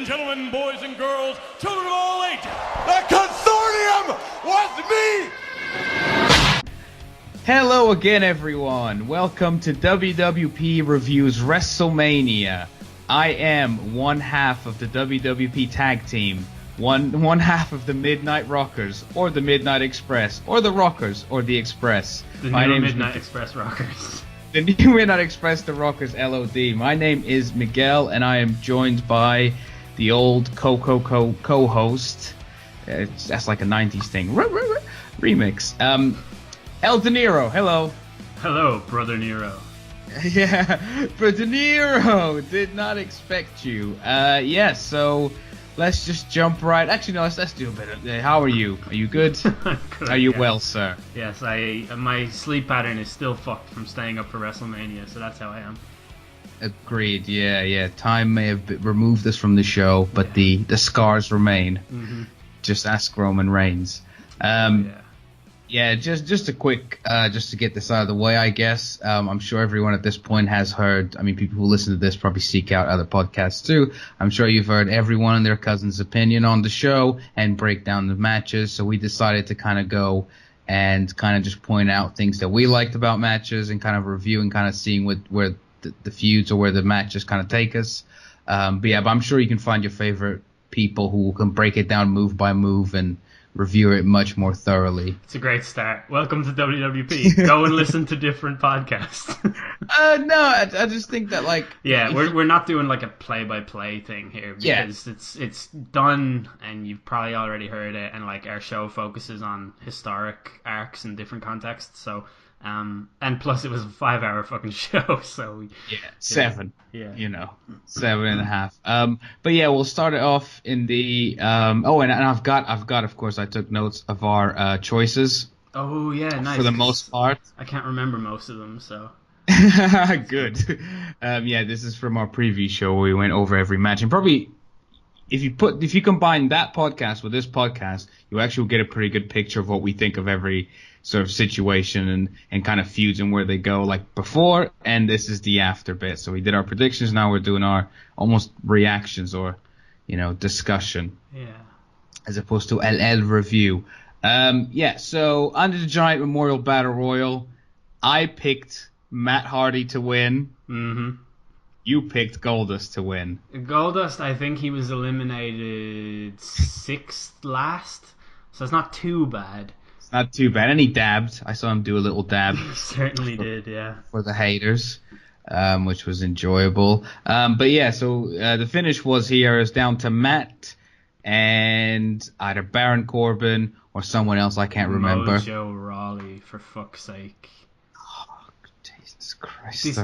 gentlemen, boys and girls, children of all ages. The consortium was me! Hello again, everyone. Welcome to WWP Reviews Wrestlemania. I am one half of the WWP tag team, one half of the Midnight Rockers, or the Midnight Express, or the Rockers, or the Express. The new Midnight Express Rockers. The new Midnight Express, the Rockers, LOD. My name is Miguel, and I am joined by the old co-host. That's like a 90s thing. Remix. El De Niro, hello. Hello, Brother Nero. Yeah, Brother Nero, did not expect you. So let's just jump right. Actually, no, let's do a bit of. How are you? Are you good? Good, are you yeah. well, sir? Yes, my sleep pattern is still fucked from staying up for WrestleMania, so that's how I am. Agreed. Yeah. Time may have removed us from the show, but the scars remain. Mm-hmm. Just ask Roman Reigns. Yeah, just a quick, just to get this out of the way, I guess. I'm sure everyone at this point has heard, I mean, people who listen to this probably seek out other podcasts too. I'm sure you've heard everyone and their cousin's opinion on the show and break down the matches. So we decided to kind of go and kind of just point out things that we liked about matches and kind of review and kind of seeing where the feuds or where the matches kind of take us. But I'm sure you can find your favorite people who can break it down move by move and review it much more thoroughly. It's a great start. Welcome to WWP. Go and listen to different podcasts. No, I just think that we're not doing like a play-by-play thing here because it's done and you've probably already heard it, and like our show focuses on historic arcs in different contexts. So and plus it was a 5-hour fucking show, so seven. Yeah. 7.5. But yeah, we'll start it off in the and I've got of course I took notes of our choices. Oh yeah, nice. For the most part. I can't remember most of them, so good. This is from our preview show where we went over every match, and probably if you combine that podcast with this podcast, you actually will get a pretty good picture of what we think of every sort of situation and kind of feuds and where they go, like before, and this is the after bit. So we did our predictions, now we're doing our almost reactions or, discussion. Yeah. As opposed to LL review. So under the Giant Memorial Battle Royal, I picked Matt Hardy to win. Mm-hmm. You picked Goldust to win. Goldust, I think he was eliminated 6th last, so it's not too bad. It's not too bad. And he dabbed. I saw him do a little dab. He certainly did, yeah. For the haters, which was enjoyable. So the finish was down to Matt and either Baron Corbin or someone else I can't remember. Mojo Rawley, for fuck's sake. Jesus Christ.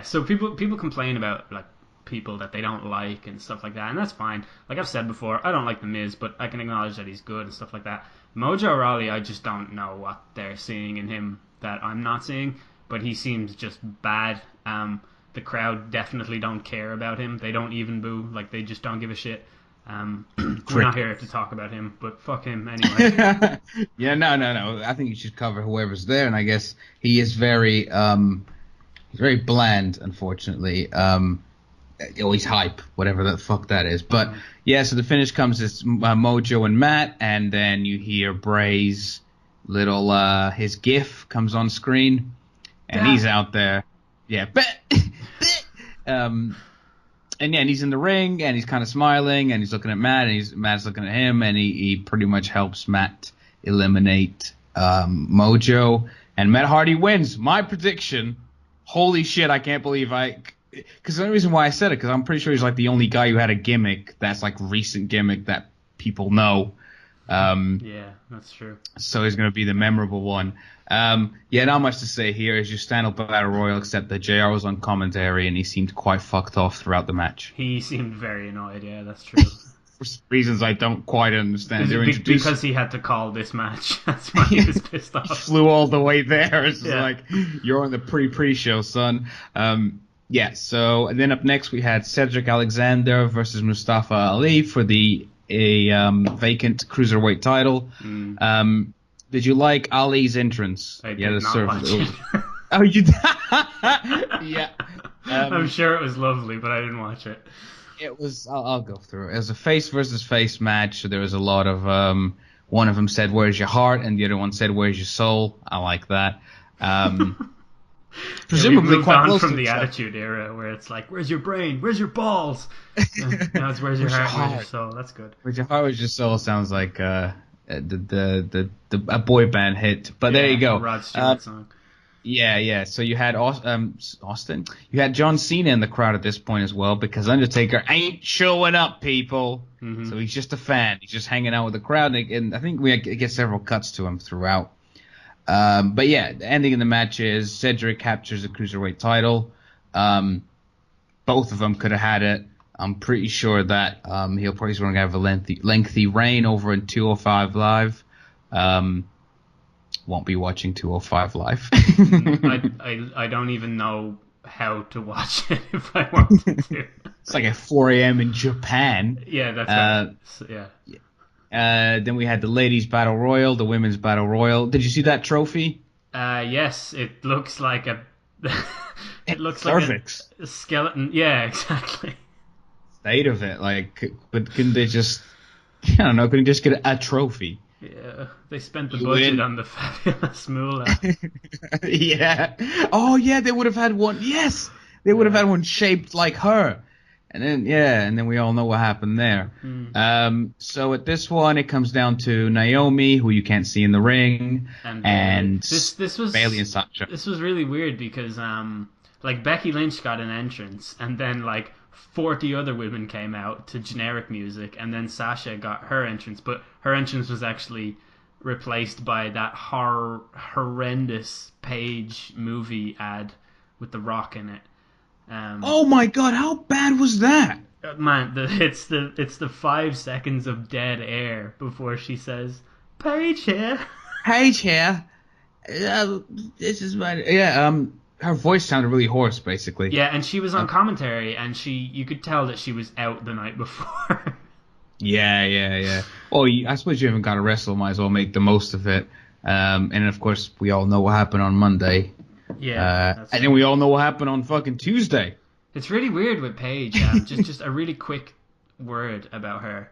So people complain about like people that they don't like and stuff like that, and that's fine. Like I've said before, I don't like The Miz, but I can acknowledge that he's good and stuff like that. Mojo Rawley, I just don't know what they're seeing in him that I'm not seeing, but he seems just bad. The crowd definitely don't care about him. They don't even boo. Like, they just don't give a shit. We're not here to talk about him, but fuck him anyway. Yeah, no. I think you should cover whoever's there, and I guess he is very bland, unfortunately. He's hype, whatever the fuck that is. But so the finish comes as Mojo and Matt, and then you hear Bray's little his GIF comes on screen, and he's out there. Yeah, and he's in the ring, and he's kind of smiling, and he's looking at Matt, and Matt's looking at him, and he pretty much helps Matt eliminate Mojo, and Matt Hardy wins. My prediction. Holy shit! I can't believe because the only reason why I said it, because I'm pretty sure he's like the only guy who had a gimmick that's like recent gimmick that people know. Yeah, that's true. So he's going to be the memorable one. Not much to say here. It's your stand-up battle royal, except that JR was on commentary and he seemed quite fucked off throughout the match. He seemed very annoyed. Yeah, that's true. For reasons I don't quite understand. Because he had to call this match. That's why he was pissed off. He flew all the way there. It's like, you're on the pre-show, son. So and then up next we had Cedric Alexander versus Mustafa Ali for the vacant cruiserweight title. Did you like Ali's entrance? I did not watch it. Oh, you did? Yeah. I'm sure it was lovely, but I didn't watch it. It was. I'll go through it. It was a face versus face match. So there was a lot of. One of them said, "Where's your heart?" and the other one said, "Where's your soul?" I like that. Presumably we've moved quite on close from to the each other. Attitude Era, where it's like, "Where's your brain? Where's your balls?" Now it's "Where's your Where's your heart? Where's your heart? soul?" That's good. Where's your heart? Where's your soul? Sounds like the a boy band hit. But there you go. A Rod Stewart song. Yeah. So you had Austin. You had John Cena in the crowd at this point as well, because Undertaker ain't showing up, people. Mm-hmm. So he's just a fan. He's just hanging out with the crowd, and I think we get several cuts to him throughout. But yeah, the ending of the match is Cedric captures the Cruiserweight title. Both of them could have had it. I'm pretty sure that he'll probably going to have a lengthy reign over in 205 Live. Won't be watching 205 Live. I don't even know how to watch it if I wanted to. It's like at 4 a.m. in Japan. Yeah, that's right. Yeah. Then we had the ladies' battle royal, the women's battle royal. Did you see that trophy? Yes, it looks like a. It looks cervix. Like a skeleton. Yeah, exactly. State of it, like, but couldn't they just? I don't know. Couldn't just get a trophy? Yeah, they spent the budget on the fabulous moolah. Yeah. Oh yeah, they would have had one. Yes, they would have had one shaped like her. And then we all know what happened there. So at this one, it comes down to Naomi, who you can't see in the ring, and this was Bayley and Sasha. This was really weird because like Becky Lynch got an entrance, and then like 40 other women came out to generic music, and then Sasha got her entrance, but her entrance was actually replaced by that horrendous Paige movie ad with The Rock in it. Oh my god, how bad was that? Man, it's the 5 seconds of dead air before she says, "Paige here." Paige here. This is my her voice sounded really hoarse, basically. Yeah, and she was on commentary, and you could tell that she was out the night before. Yeah. Well, I suppose you haven't got to wrestle, might as well make the most of it. And of course, we all know what happened on Monday. Yeah. And then we all know what happened on fucking Tuesday. It's really weird with Paige. Just a really quick word about her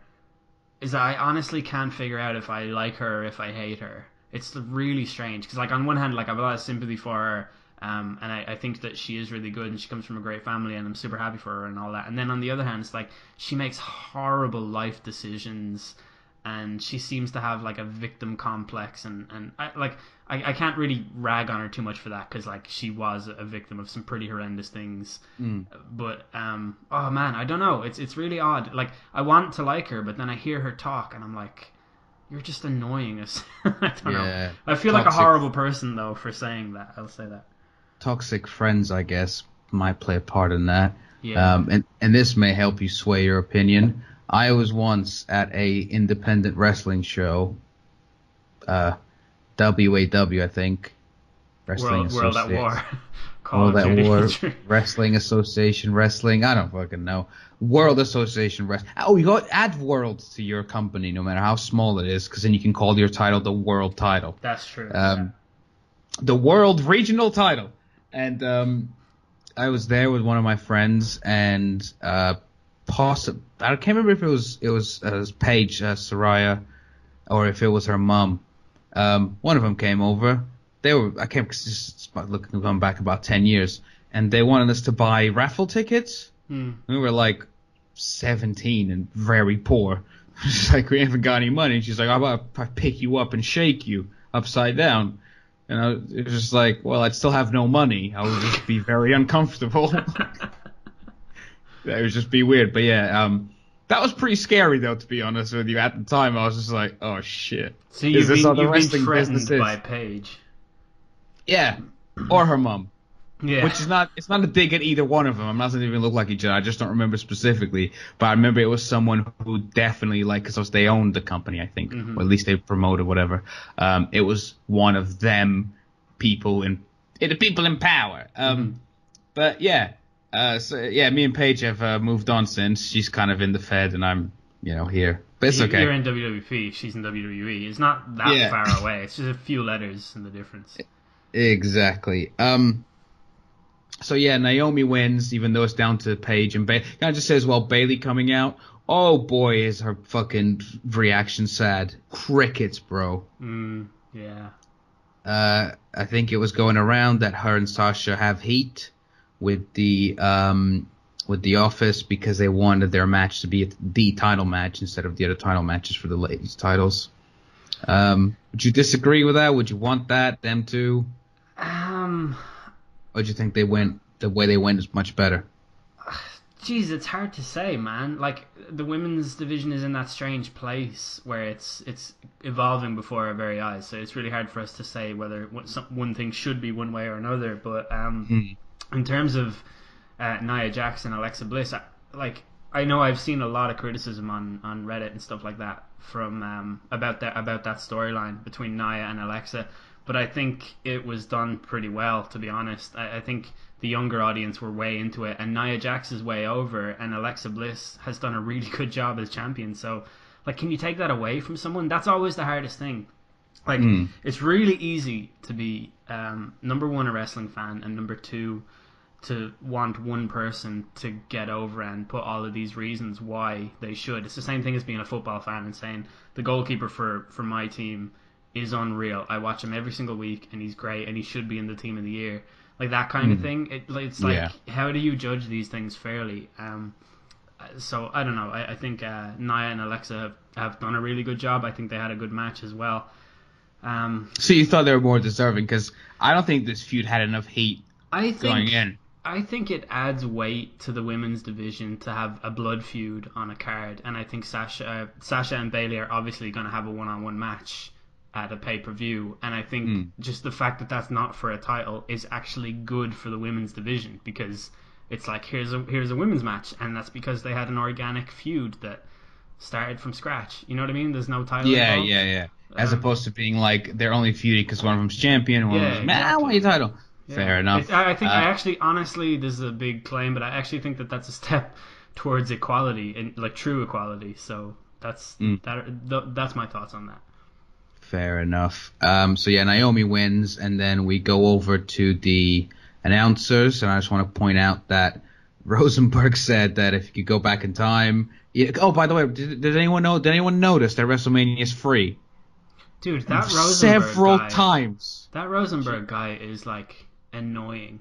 is that I honestly can't figure out if I like her or if I hate her. It's really strange because, like, on one hand, like, I have a lot of sympathy for her, and I think that she is really good and she comes from a great family and I'm super happy for her and all that. And then on the other hand, it's like she makes horrible life decisions and she seems to have like a victim complex and I can't really rag on her too much for that because like she was a victim of some pretty horrendous things. But oh man, I don't know. It's really odd. Like I want to like her, but then I hear her talk and I'm like, you're just annoying us. I don't know. I feel like a horrible person though for saying that. I'll say that. Toxic friends, I guess, might play a part in that. Yeah. And this may help you sway your opinion. I was once at a independent wrestling show, WAW, I think. World at War. World at War, Wrestling Association Wrestling. I don't fucking know. World Association Wrestling. Oh, you got add world to your company, no matter how small it is, because then you can call your title the world title. That's true. The world regional title. And I was there with one of my friends, and I can't remember if it was Paige, Saraya, or if it was her mom. One of them came over. I came just looking back about 10 years, and they wanted us to buy raffle tickets. We were like 17 and very poor. She's like, we haven't got any money. She's like, how about if I pick you up and shake you upside down? And it was just like, well, I'd still have no money. I would just be very uncomfortable. It would just be weird. But yeah, that was pretty scary, though, to be honest with you. At the time, I was just like, oh, shit. So you've been threatened by Paige. Yeah, or her mom. Yeah. Which is it's not a dig at either one of them. I'm not saying they even look like each other. I just don't remember specifically. But I remember it was someone who definitely, like, because they owned the company, I think. Or at least they promoted whatever. It was one of them people the people in power. But yeah. Me and Paige have moved on since. She's kind of in the Fed and I'm, here. But it's okay. You're in WWP. She's in WWE. It's not that far away. It's just a few letters in the difference. Exactly. So yeah, Naomi wins, even though it's down to Paige and Bailey. Can I just say as well, Bailey coming out? Oh boy, is her fucking reaction sad. Crickets, bro. Yeah. I think it was going around that her and Sasha have heat with the Office because they wanted their match to be the title match instead of the other title matches for the ladies' titles. Would you disagree with that? Would you want them to? Or do you think the way they went is much better? Geez, it's hard to say, man. Like, the women's division is in that strange place where it's evolving before our very eyes. So it's really hard for us to say whether one thing should be one way or another. But in terms of Nia Jax and Alexa Bliss, I know I've seen a lot of criticism on Reddit and stuff like that from about that storyline between Nia and Alexa. But I think it was done pretty well, to be honest. I think the younger audience were way into it, and Nia Jax is way over, and Alexa Bliss has done a really good job as champion. So, like, can you take that away from someone? That's always the hardest thing. Like, it's really easy to be number one, a wrestling fan, and number two, to want one person to get over and put all of these reasons why they should. It's the same thing as being a football fan and saying the goalkeeper for my team is unreal. I watch him every single week, and he's great, and he should be in the team of the year. Like, that kind of thing. It's like, how do you judge these things fairly? So, I don't know. I think Nia and Alexa have done a really good job. I think they had a good match as well. So you thought they were more deserving? Because I don't think this feud had enough heat going in. I think it adds weight to the women's division to have a blood feud on a card. And I think Sasha and Bailey are obviously going to have a one-on-one match at a pay-per-view, and I think just the fact that that's not for a title is actually good for the women's division, because it's like, here's a women's match, and that's because they had an organic feud that started from scratch. You know what I mean? There's no title involved. Yeah. As opposed to being like they're only feuding because one of them's champion and one of them's I want your title. Yeah. Fair enough. I think I actually, honestly, this is a big claim, but I actually think that that's a step towards equality, and like true equality. So that's my thoughts on that. Fair enough. So yeah, Naomi wins, and then we go over to the announcers, and I just want to point out that Rosenberg said that if you could go back in time. Oh, by the way, did anyone know? Did anyone notice that WrestleMania is free? Dude, that Rosenberg several times. That Rosenberg guy is like annoying.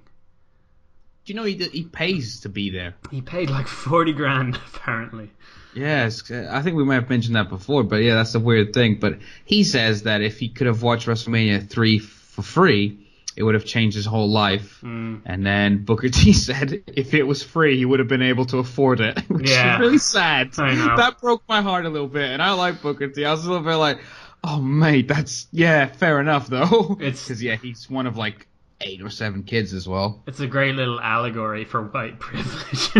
Do you know he pays to be there? He paid like $40,000 apparently. Yes, I think we might have mentioned that before, but yeah, that's the weird thing. But he says that if he could have watched WrestleMania 3 for free, it would have changed his whole life. And then Booker T said if it was free, he would have been able to afford it, which is really sad. I know. That broke my heart a little bit, and I like Booker T. I was a little bit like, oh, mate, that's, fair enough, though. Because, he's one of, like, 8 or 7 kids as well. It's a great little allegory for white privilege.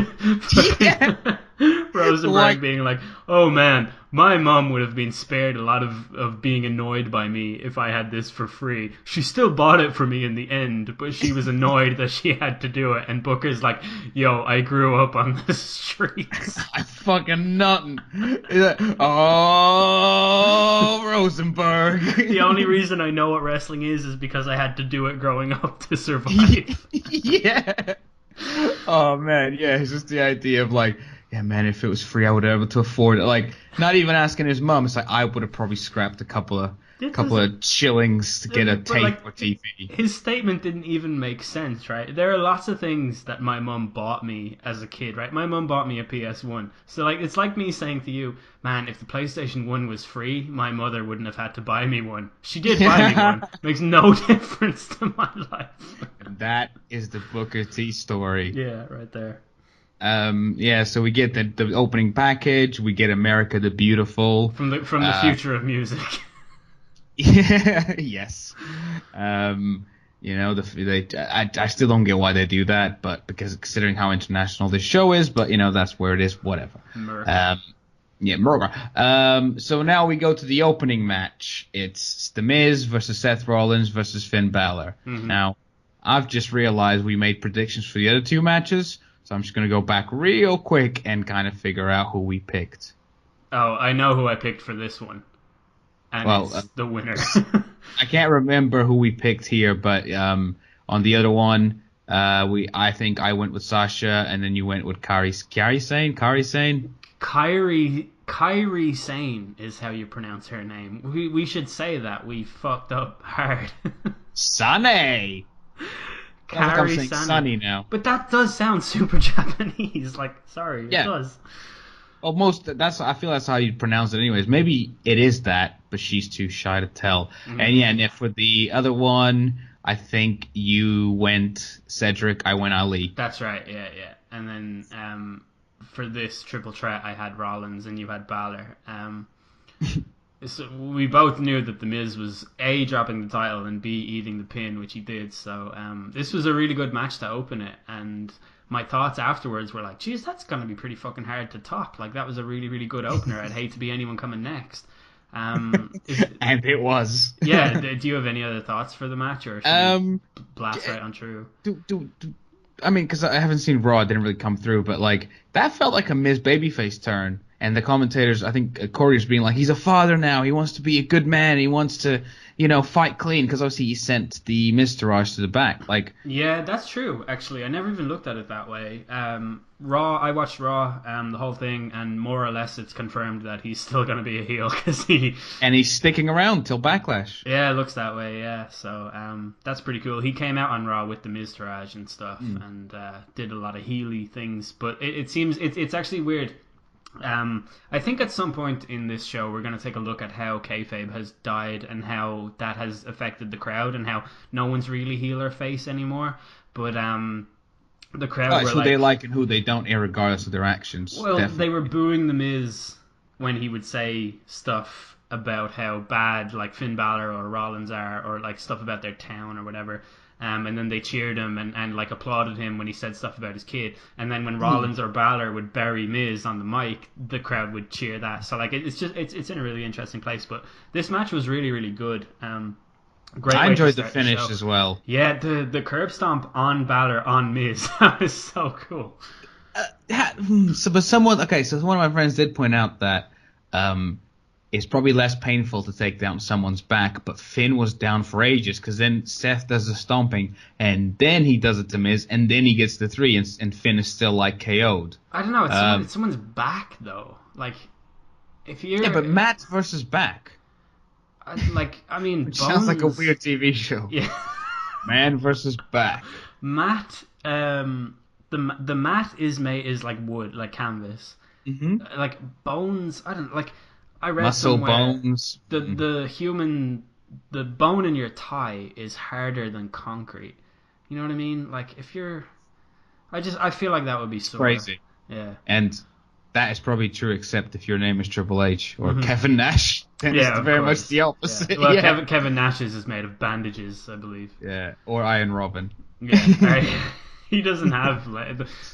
Rosenberg being like, oh man, my mom would have been spared a lot of being annoyed by me if I had this for free. She still bought it for me in the end, but she was annoyed that she had to do it. And Booker's like, yo, I grew up on the streets. I fucking nothing. Oh, Rosenberg. The only reason I know what wrestling is because I had to do it growing up to survive. Yeah. Oh man, yeah, it's just the idea of like, yeah, man, if it was free, I would have been able to afford it. Like, not even asking his mom. It's like, I would have probably scrapped a couple of shillings to get a tape or TV. His statement didn't even make sense, right? There are lots of things that my mom bought me as a kid, right? My mom bought me a PS1. So, like, it's like me saying to you, man, if the PlayStation 1 was free, my mother wouldn't have had to buy me one. She did buy me one. Makes no difference to my life. That is the Booker T story. Yeah, right there. So we get the opening package. We get America the Beautiful from the future of music. Yeah, yes. I still don't get why they do that, but because considering how international this show is, but that's where it is. Whatever. America. So now we go to the opening match. It's The Miz versus Seth Rollins versus Finn Balor. Mm-hmm. Now, I've just realized we made predictions for the other 2 matches. So I'm just going to go back real quick and kind of figure out who we picked. Oh, I know who I picked for this one. And it's the winner. I can't remember who we picked here, but on the other one, I think I went with Sasha, and then you went with Kairi Sane. Kairi Sane is how you pronounce her name. We should say that. We fucked up hard. Sane. Sounds like I'm saying Sunny now. But that does sound super Japanese. Like, sorry, it does. Well, I feel that's how you pronounce it anyways. Maybe it is that, but she's too shy to tell. And if for the other one, I think you went Cedric, I went Ali. That's right, yeah. And then for this triple threat, I had Rollins and you had Balor. So we both knew that The Miz was A, dropping the title, and B, eating the pin, which he did. So this was a really good match to open it, and my thoughts afterwards were like, geez, that's going to be pretty fucking hard to top. Like, that was a really, really good opener. I'd hate to be anyone coming next. And it was. Yeah, do you have any other thoughts for the match, or should we blast right on through? I mean, because I haven't seen Raw, it didn't really come through, but like that felt like a Miz babyface turn. And the commentators, I think Corey's being like, he's a father now. He wants to be a good man. He wants to, fight clean. Because obviously he sent the Miztourage to the back. Like, yeah, that's true. Actually, I never even looked at it that way. I watched Raw, the whole thing, and more or less it's confirmed that he's still going to be a heel and he's sticking around till Backlash. Yeah, it looks that way. Yeah, so that's pretty cool. He came out on Raw with the Miztourage and stuff, and did a lot of heely things. But it seems it's actually weird. I think at some point in this show we're going to take a look at how kayfabe has died and how that has affected the crowd and how no one's really heel or face anymore. But the crowd were who like, they like and who they don't, regardless of their actions. Well, definitely. They were booing The Miz when he would say stuff about how bad like Finn Balor or Rollins are, or like stuff about their town or whatever. And then they cheered him and like applauded him when he said stuff about his kid. And then when Rollins or Balor would bury Miz on the mic, the crowd would cheer that. So like it's in a really interesting place. But this match was really, really good. Great. I enjoyed the finish as well. Yeah, the curb stomp on Balor on Miz, that was so cool. So one of my friends did point out that it's probably less painful to take down someone's back, but Finn was down for ages because then Seth does the stomping and then he does it to Miz and then he gets the 3 and Finn is still like KO'd. I don't know. It's someone's back though. Like if you're but Matt versus back. I mean, Bones... sounds like a weird TV show. Yeah. Man versus back. Matt. The mat is like wood, like canvas. Mm-hmm. Like Bones. I read muscle somewhere bones. The bone in your thigh is harder than concrete. You know what I mean? Like if you're, I feel like that would be sore. Crazy. Yeah. And that is probably true, except if your name is Triple H or Kevin Nash, then it's very much the opposite. Yeah. Well, Kevin Nash's is made of bandages, I believe. Yeah, or Iron Robin. Yeah, he doesn't have.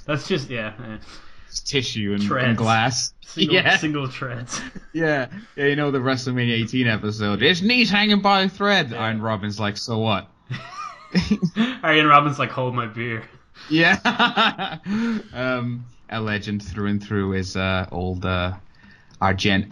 That's just It's tissue and glass. Single threads. Yeah, the WrestleMania 18 episode. His knees hanging by a thread. Yeah. Iron Robin's like, so what? Iron Robin's like, hold my beer. Yeah. A legend through and through is old Argent.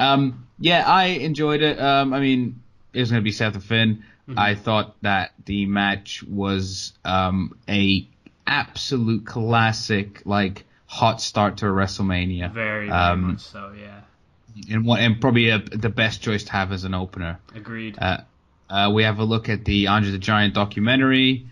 Yeah, I enjoyed it. I mean, it was going to be Seth and Finn. Mm-hmm. I thought that the match was a absolute classic, like, hot start to a WrestleMania. Very much so, yeah. And probably the best choice to have as an opener. Agreed. We have a look at the Andre the Giant documentary.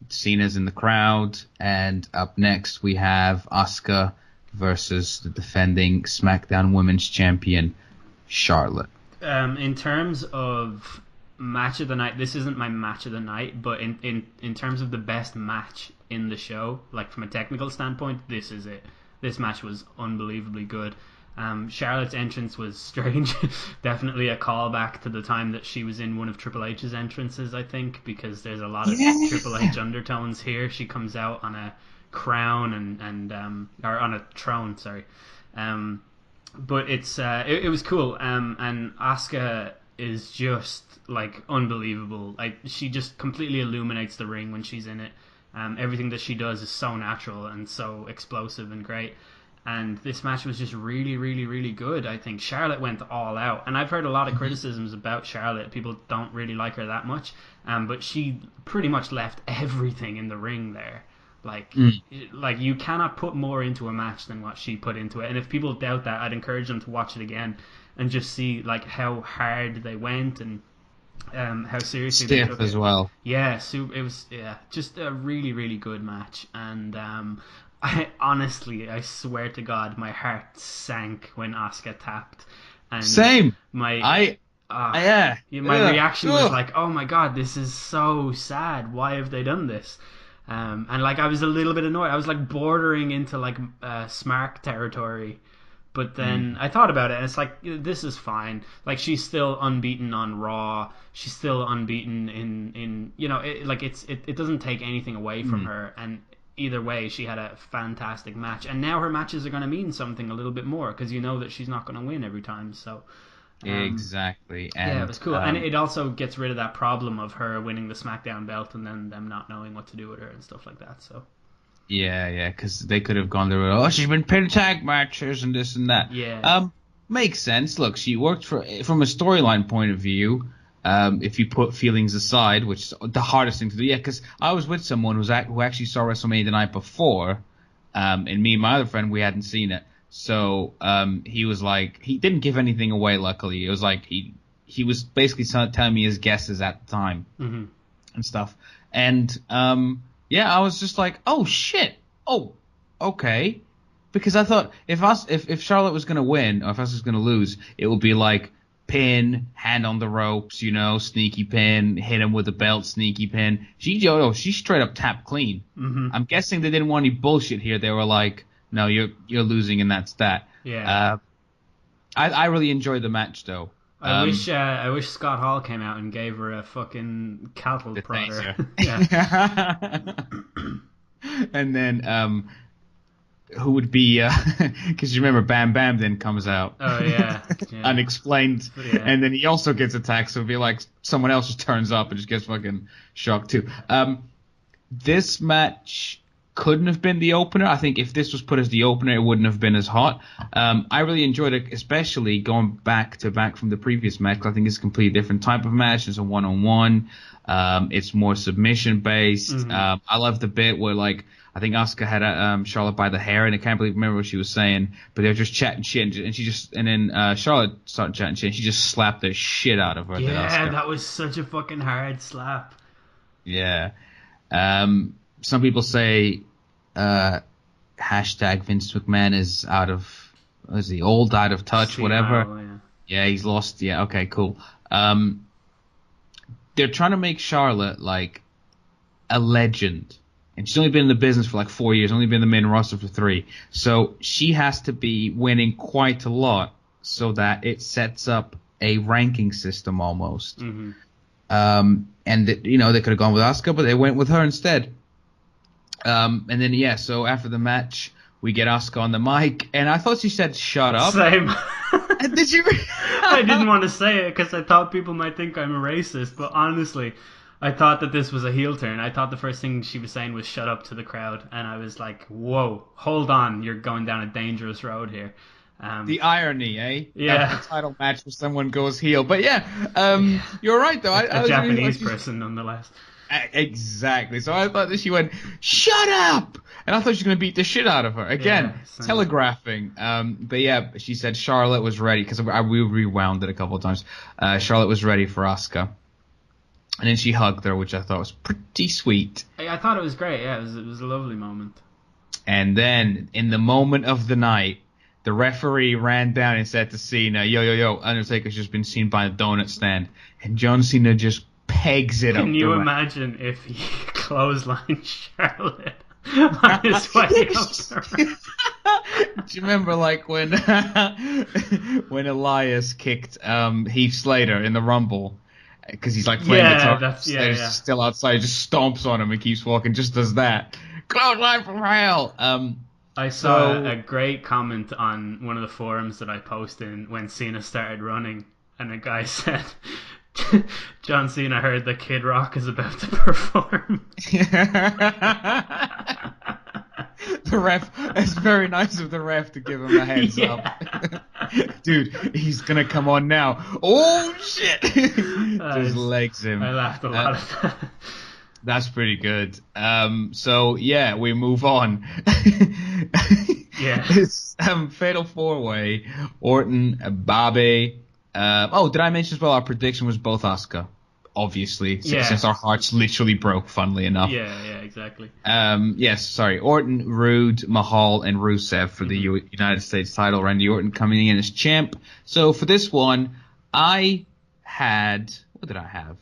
Cena's in the crowd. And up next we have Asuka versus the defending SmackDown Women's Champion, Charlotte. In terms of match of the night, this isn't my match of the night, but in terms of the best match in the show, like from a technical standpoint, this is it. This match was unbelievably good. Charlotte's entrance was strange. Definitely a callback to the time that she was in one of Triple H's entrances, I think, because there's a lot of Triple H undertones here. She comes out on a crown and or on a throne, sorry. But it was cool. And Asuka is just like unbelievable. Like she just completely illuminates the ring when she's in it. Everything that she does is so natural and so explosive and great. And this match was just really, really, really good. I think Charlotte went all out. And I've heard a lot of criticisms about Charlotte. People don't really like her that much. But she pretty much left everything in the ring there. Like you cannot put more into a match than what she put into it. And if people doubt that, I'd encourage them to watch it again and just see like how hard they went and how seriously they took Stiff as it. well. Yeah, so it was just a really, really good match. And I honestly, I swear to God, my heart sank when Asuka tapped. And Same. My reaction was like, "Oh my God, this is so sad. Why have they done this?" And like I was a little bit annoyed. I was like bordering into like Smark territory. But then I thought about it, and it's like, this is fine. Like, she's still unbeaten on Raw. She's still unbeaten in it doesn't take anything away from her. And either way, she had a fantastic match. And now her matches are going to mean something a little bit more, because you know that she's not going to win every time. So exactly. And, it was cool. And it also gets rid of that problem of her winning the SmackDown belt and then them not knowing what to do with her and stuff like that. So. Yeah, because they could have gone there. She's been pinned tag matches and this and that. Yeah. Makes sense. Look, she worked from a storyline point of view. If you put feelings aside, which is the hardest thing to do. Yeah, because I was with someone who actually saw WrestleMania the night before, and me and my other friend, we hadn't seen it. So he was like, he didn't give anything away. Luckily, it was like he was basically telling me his guesses at the time and stuff. And yeah, I was just like, oh shit, oh okay, because I thought if Charlotte was gonna win or if Asuka was gonna lose, it would be like pin, hand on the ropes, sneaky pin, hit him with the belt, sneaky pin. She straight up tapped clean. I'm guessing they didn't want any bullshit here. They were like, no, you're losing and that's that. Yeah. I really enjoyed the match though. I wish Scott Hall came out and gave her a fucking cattle prodder. Yeah. And then who would be? Because you remember Bam Bam then comes out. Oh yeah. Unexplained. Yeah. And then he also gets attacked. So it'd be like someone else just turns up and just gets fucking shocked too. This match couldn't have been the opener. I think if this was put as the opener, it wouldn't have been as hot. I really enjoyed it, especially going back from the previous match. I think it's a completely different type of match. It's a one-on-one. It's more submission based. I love the bit where like I think Asuka had Charlotte by the hair, and I can't remember what she was saying, but they were just chatting shit, and then Charlotte started chatting shit, and she just slapped the shit out of her. Yeah, that was such a fucking hard slap. Yeah. Some people say hashtag Vince McMahon is out of touch, whatever. Yeah, he's lost. Yeah, okay, cool. They're trying to make Charlotte like a legend. And she's only been in the business for like 4 years, only been in the main roster for 3. So she has to be winning quite a lot so that it sets up a ranking system almost. And they could have gone with Asuka, but they went with her instead. And then, so after the match, we get Asuka on the mic, and I thought she said, shut up. Same. Did you? I didn't want to say it because I thought people might think I'm a racist, but honestly, I thought that this was a heel turn. I thought the first thing she was saying was shut up to the crowd, and I was like, whoa, hold on, you're going down a dangerous road here. The irony, eh? Yeah. The title match where someone goes heel. But yeah, you're right, though. A Japanese person, nonetheless. Exactly. So I thought that she went, shut up! And I thought she was going to beat the shit out of her. Again, telegraphing. But yeah, she said Charlotte was ready, because we rewound it a couple of times. Charlotte was ready for Asuka. And then she hugged her, which I thought was pretty sweet. I thought it was great. Yeah, it was a lovely moment. And then, in the moment of the night, the referee ran down and said to Cena, yo, Undertaker's just been seen by a donut stand. And John Cena just pegs it up. Can you imagine if he clotheslined Charlotte on his way up? Do you remember, like, when Elias kicked Heath Slater in the Rumble? Because he's like playing guitar. Slater's still outside, just stomps on him and keeps walking, just does that. Clothesline from hell! I saw a great comment on one of the forums that I posted when Cena started running, and a guy said, John Cena heard that Kid Rock is about to perform. The ref. It's very nice of the ref to give him a heads up. Dude, he's gonna come on now. Oh shit! Just legs him. I laughed a lot at that. That's pretty good. So yeah, we move on. Yeah. It's Fatal 4-Way. Orton, Bobby. Did I mention as well? Our prediction was both Asuka. Obviously, since our hearts literally broke, funnily enough. Yeah, exactly. Yes, sorry. Orton, Rude, Mahal, and Rusev for the United States title. Randy Orton coming in as champ. So for this one, what did I have?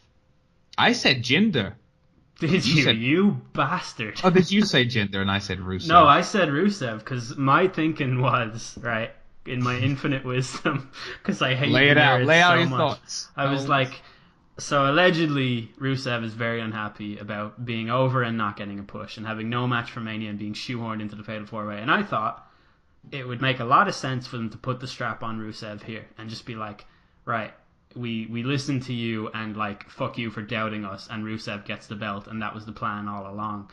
I said Jinder. Did you? You bastard. Oh, did you say Jinder and I said Rusev? No, I said Rusev because my thinking was, right, in my infinite wisdom, because I hate Lay it out. Lay out so your much. thoughts. I was like, so allegedly Rusev is very unhappy about being over and not getting a push and having no match for Mania and being shoehorned into the Fatal 4-Way. And I thought it would make a lot of sense for them to put the strap on Rusev here and just be like, right, we listened to you and like fuck you for doubting us, and Rusev gets the belt, and that was the plan all along.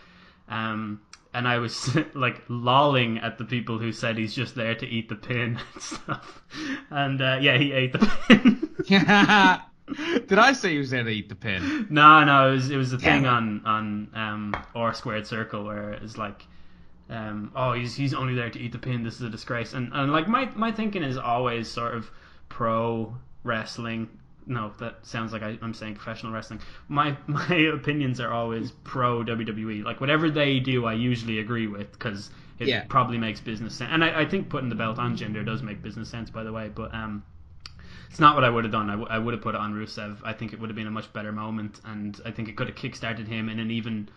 And I was like lolling at the people who said he's just there to eat the pin and stuff. And he ate the pin. Did I say he was there to eat the pin? No, it was a thing on R Squared Circle where it's like, he's only there to eat the pin. This is a disgrace. And like my thinking is always sort of pro wrestling. No, that sounds like I'm saying professional wrestling. My opinions are always pro WWE. Like whatever they do, I usually agree with because it probably makes business sense. And I think putting the belt on Jinder does make business sense, by the way. But it's not what I would have done. I would have put it on Rusev. I think it would have been a much better moment, and I think it could have kickstarted him in an even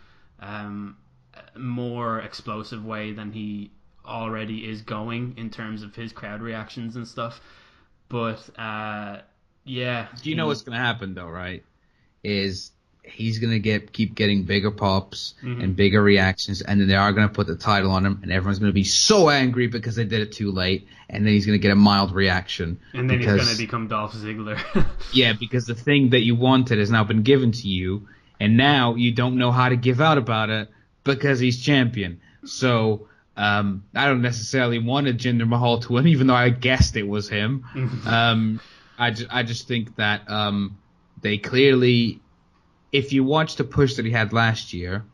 more explosive way than he already is going in terms of his crowd reactions and stuff. But do you know what's going to happen though, right? Is he's going to keep getting bigger pops and bigger reactions, and then they are going to put the title on him, and everyone's going to be so angry because they did it too late, and then he's going to get a mild reaction. And then he's going to become Dolph Ziggler. Yeah, because the thing that you wanted has now been given to you, and now you don't know how to give out about it because he's champion. So I don't necessarily want a Jinder Mahal to win, even though I guessed it was him. I just think that they clearly, if you watch the push that he had last year,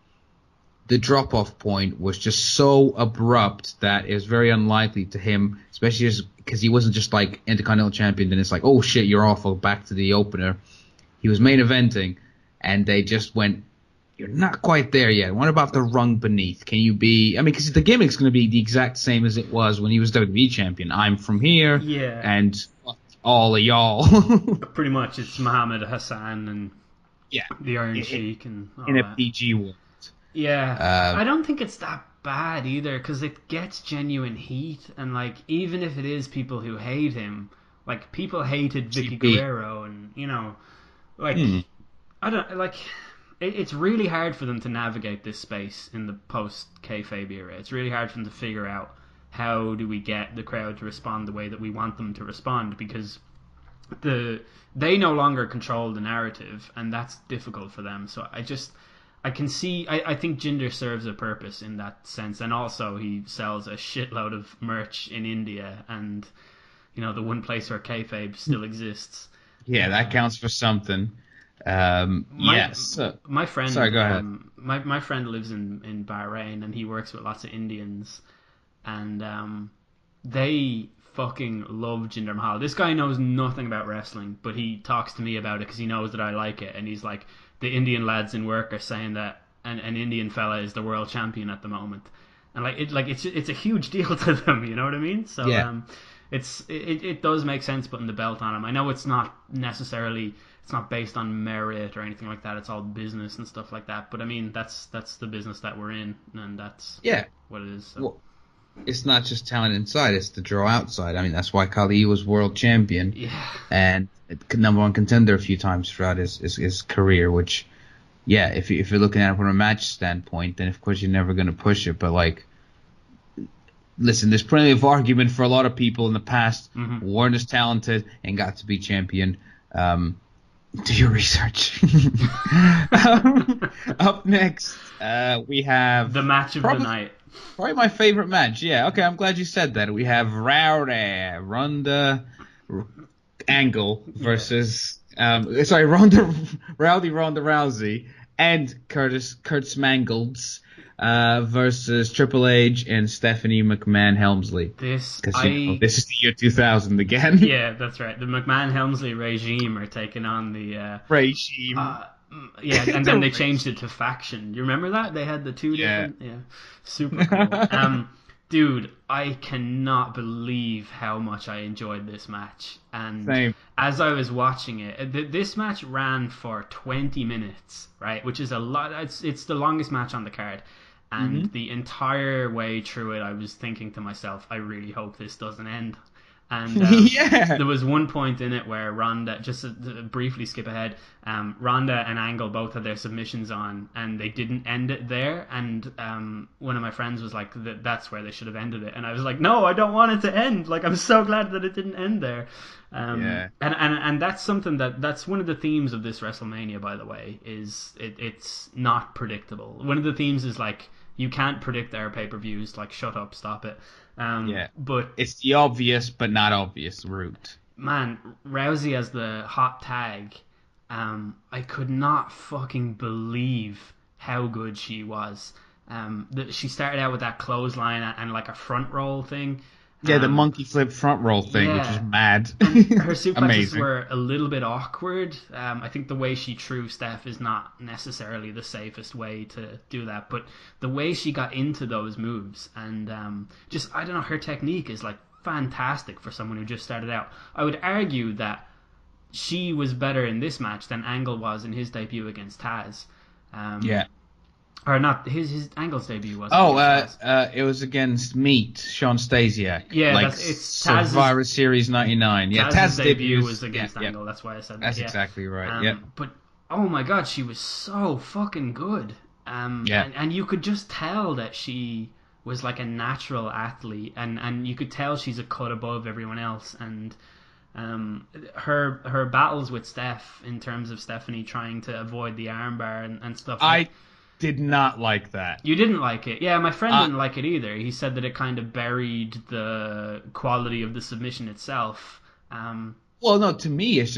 the drop-off point was just so abrupt that it was very unlikely to him, especially because he wasn't just like Intercontinental Champion, then it's like, oh shit, you're off, back to the opener. He was main eventing, and they just went, you're not quite there yet. What about the rung beneath? Can you be... I mean, because the gimmick's going to be the exact same as it was when he was WWE champion. I'm from here, and all of y'all. Pretty much, it's Muhammad Hassan and the Iron Sheik and all in a that. PG world. Yeah, I don't think it's that bad either, because it gets genuine heat, and like even if it is people who hate him, like people hated Vicky Guerrero, and you know, like I don't like. It's really hard for them to navigate this space in the post-kayfabe era. It's really hard for them to figure out how do we get the crowd to respond the way that we want them to respond, because they no longer control the narrative, and that's difficult for them. So I can see, I think Jinder serves a purpose in that sense, and also he sells a shitload of merch in India, and you know, the one place where kayfabe still exists. Yeah, that counts for something. My friend. Sorry, go ahead. My friend lives in Bahrain, and he works with lots of Indians, and they fucking love Jinder Mahal. This guy knows nothing about wrestling, but he talks to me about it because he knows that I like it, and he's like, the Indian lads in work are saying that an Indian fella is the world champion at the moment, and it's a huge deal to them. You know what I mean? So it does make sense putting the belt on him. I know it's not necessarily. It's not based on merit or anything like that. It's all business and stuff like that. But I mean, that's the business that we're in, and that's what it is. So. Well, it's not just talent inside; it's the draw outside. I mean, that's why Khali was world champion and number one contender a few times throughout his career. Which, if you're looking at it from a match standpoint, then of course you're never going to push it. But like, listen, there's plenty of argument for a lot of people in the past weren't as talented and got to be champion. Do your research. Up next, we have the match of the night. Probably my favorite match. Yeah. Okay, I'm glad you said that. We have Ronda Angle Yeah. versus Ronda Ronda Rousey and Kurt Mangles versus Triple H and Stephanie McMahon Helmsley. This Because I this is the year 2000 again. Yeah, that's right. The McMahon Helmsley regime are taking on the Regime. uh, yeah, and then The they changed it regime. to faction. You remember that? They had the two Yeah. different, yeah, super cool. Dude, I cannot believe how much I enjoyed this match. And Same. as I was watching it, this match ran for 20 minutes, right? Which is a lot. It's the longest match on the card. And Hmm. the entire way through it, I was thinking to myself, I really hope this doesn't end. And Yeah. there was one point in it where Ronda, just to briefly skip ahead, Ronda and Angle both had their submissions on, and they didn't end it there. And one of my friends was like, "That's where they should have ended it." And I was like, "No, I don't want it to end. Like, I'm so glad that it didn't end there." Yeah. And that's something that's one of the themes of this WrestleMania, by the way, is it's not predictable. One of the themes is like you can't predict our pay-per-views. Like, shut up, stop it. Yeah. But It's the obvious but not obvious route. man, Rousey as the hot tag, I could not fucking believe how good she was. She started out with that clothesline and like a front roll thing. Yeah, the Um, monkey flip front roll thing, which is yeah, mad. and her suplexes Amazing. were a little bit awkward. I think the way she threw Steph is not necessarily the safest way to do that, but the way she got into those moves and just I don't know, her technique is like fantastic for someone who just started out. I would argue that she was better in this match than Angle was in his debut against Taz. Yeah. Or not his Angle's debut wasn't Oh, against Taz. it was against Meat, Sean Stasiak. Yeah, Like it's Survivor Series 99. Yeah, Taz's Taz's debut debut was against yeah, Angle. That's why I said that. that's Yeah, exactly right. Yeah. but oh my god, she was so fucking good. Yeah. And you could just tell that she was like a natural athlete, and you could tell she's a cut above everyone else. And her battles with Steph in terms of Stephanie trying to avoid the armbar and stuff like. I did not like that. You didn't like it. Yeah, my friend Uh, didn't like it either. He said that it kind of buried the quality of the submission itself. well, no, to me, if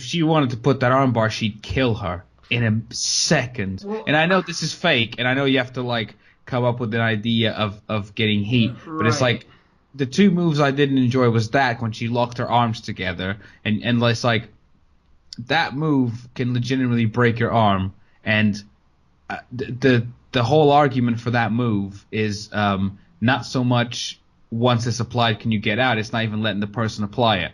she wanted to put that armbar, she'd kill her in a second. Well, And I know this is fake, and I know you have to like come up with an idea of getting heat, but it's Right. like the two moves I didn't enjoy was that when she locked her arms together, and it's like that move can legitimately break your arm, and the whole argument for that move is not so much once it's applied can you get out, it's not even letting the person apply it.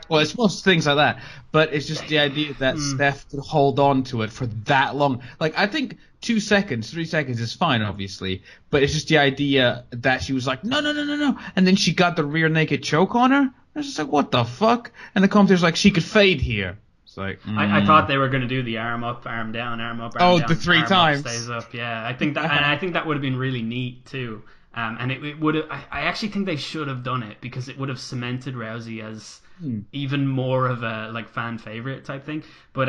Well, it's most things like that, but it's just the idea that Steph could hold on to it for that long. Like, I think 2 seconds, 3 seconds is fine, obviously, but it's just the idea that she was like, no, no, no, no, no, and then she got the rear naked choke on her. I was just like, what the fuck? And the commentator's like, she could fade here. It's like, I thought they were going to do the arm up, arm down, arm up, arm Oh, down. the three arm times. Up, stays up. Yeah, I think that, and I think that would have been really neat too. And it would have. I actually think they should have done it because it would have cemented Rousey as even more of a like fan favorite type thing. But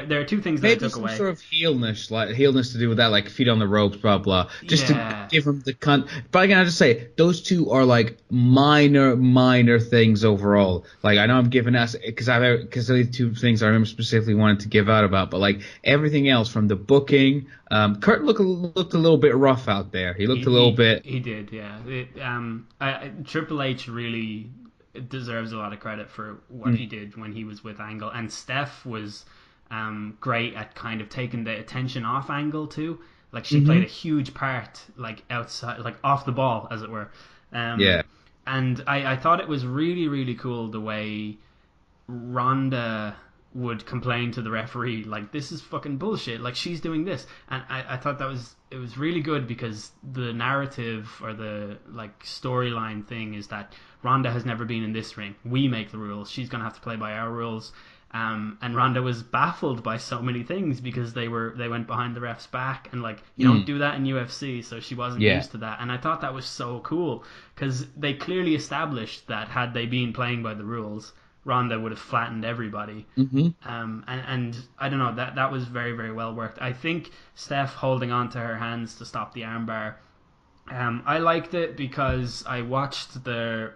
there are two things that I maybe took some away. sort of heelness to do with that, like feet on the ropes, blah blah. Just Yeah. to give them the But again, I just say those two are like minor things overall. Like I know I'm giving us because those are the two things I remember specifically wanted to give out about. But like everything else from the booking, Kurt looked a little bit rough out there. He looked a little bit. He did, yeah. Triple H really deserves a lot of credit for what he did when he was with Angle, and Steph was great at kind of taking the attention off Angle too. Like she played a huge part, like outside, like off the ball, as it were. Yeah. And I thought it was really, really cool the way Ronda would complain to the referee, like, this is fucking bullshit, like, she's doing this. And I thought it was really good because the narrative or the, like, storyline thing is that Ronda has never been in this ring. We make the rules. She's going to have to play by our rules. And Ronda was baffled by so many things because they went behind the ref's back and like you don't do that in UFC, so she wasn't used to that. And I thought that was so cool because they clearly established that had they been playing by the rules, Ronda would have flattened everybody. And I don't know, that was very, very well worked. I think Steph holding on to her hands to stop the armbar, I liked it because I watched the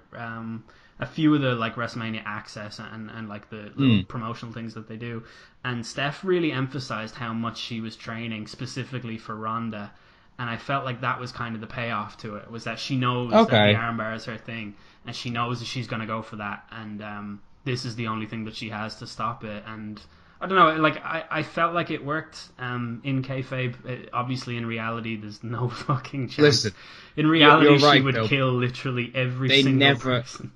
a few of the like WrestleMania Access and like the little promotional things that they do, and Steph really emphasized how much she was training specifically for Ronda. And I felt like that was kind of the payoff to it, was that she knows that the armbar is her thing, and she knows that she's going to go for that, and this is the only thing that she has to stop it. And I don't know, like I felt like it worked in kayfabe. Obviously, in reality, there's no fucking chance. Listen, in reality, you're right, she would though. kill literally every single person.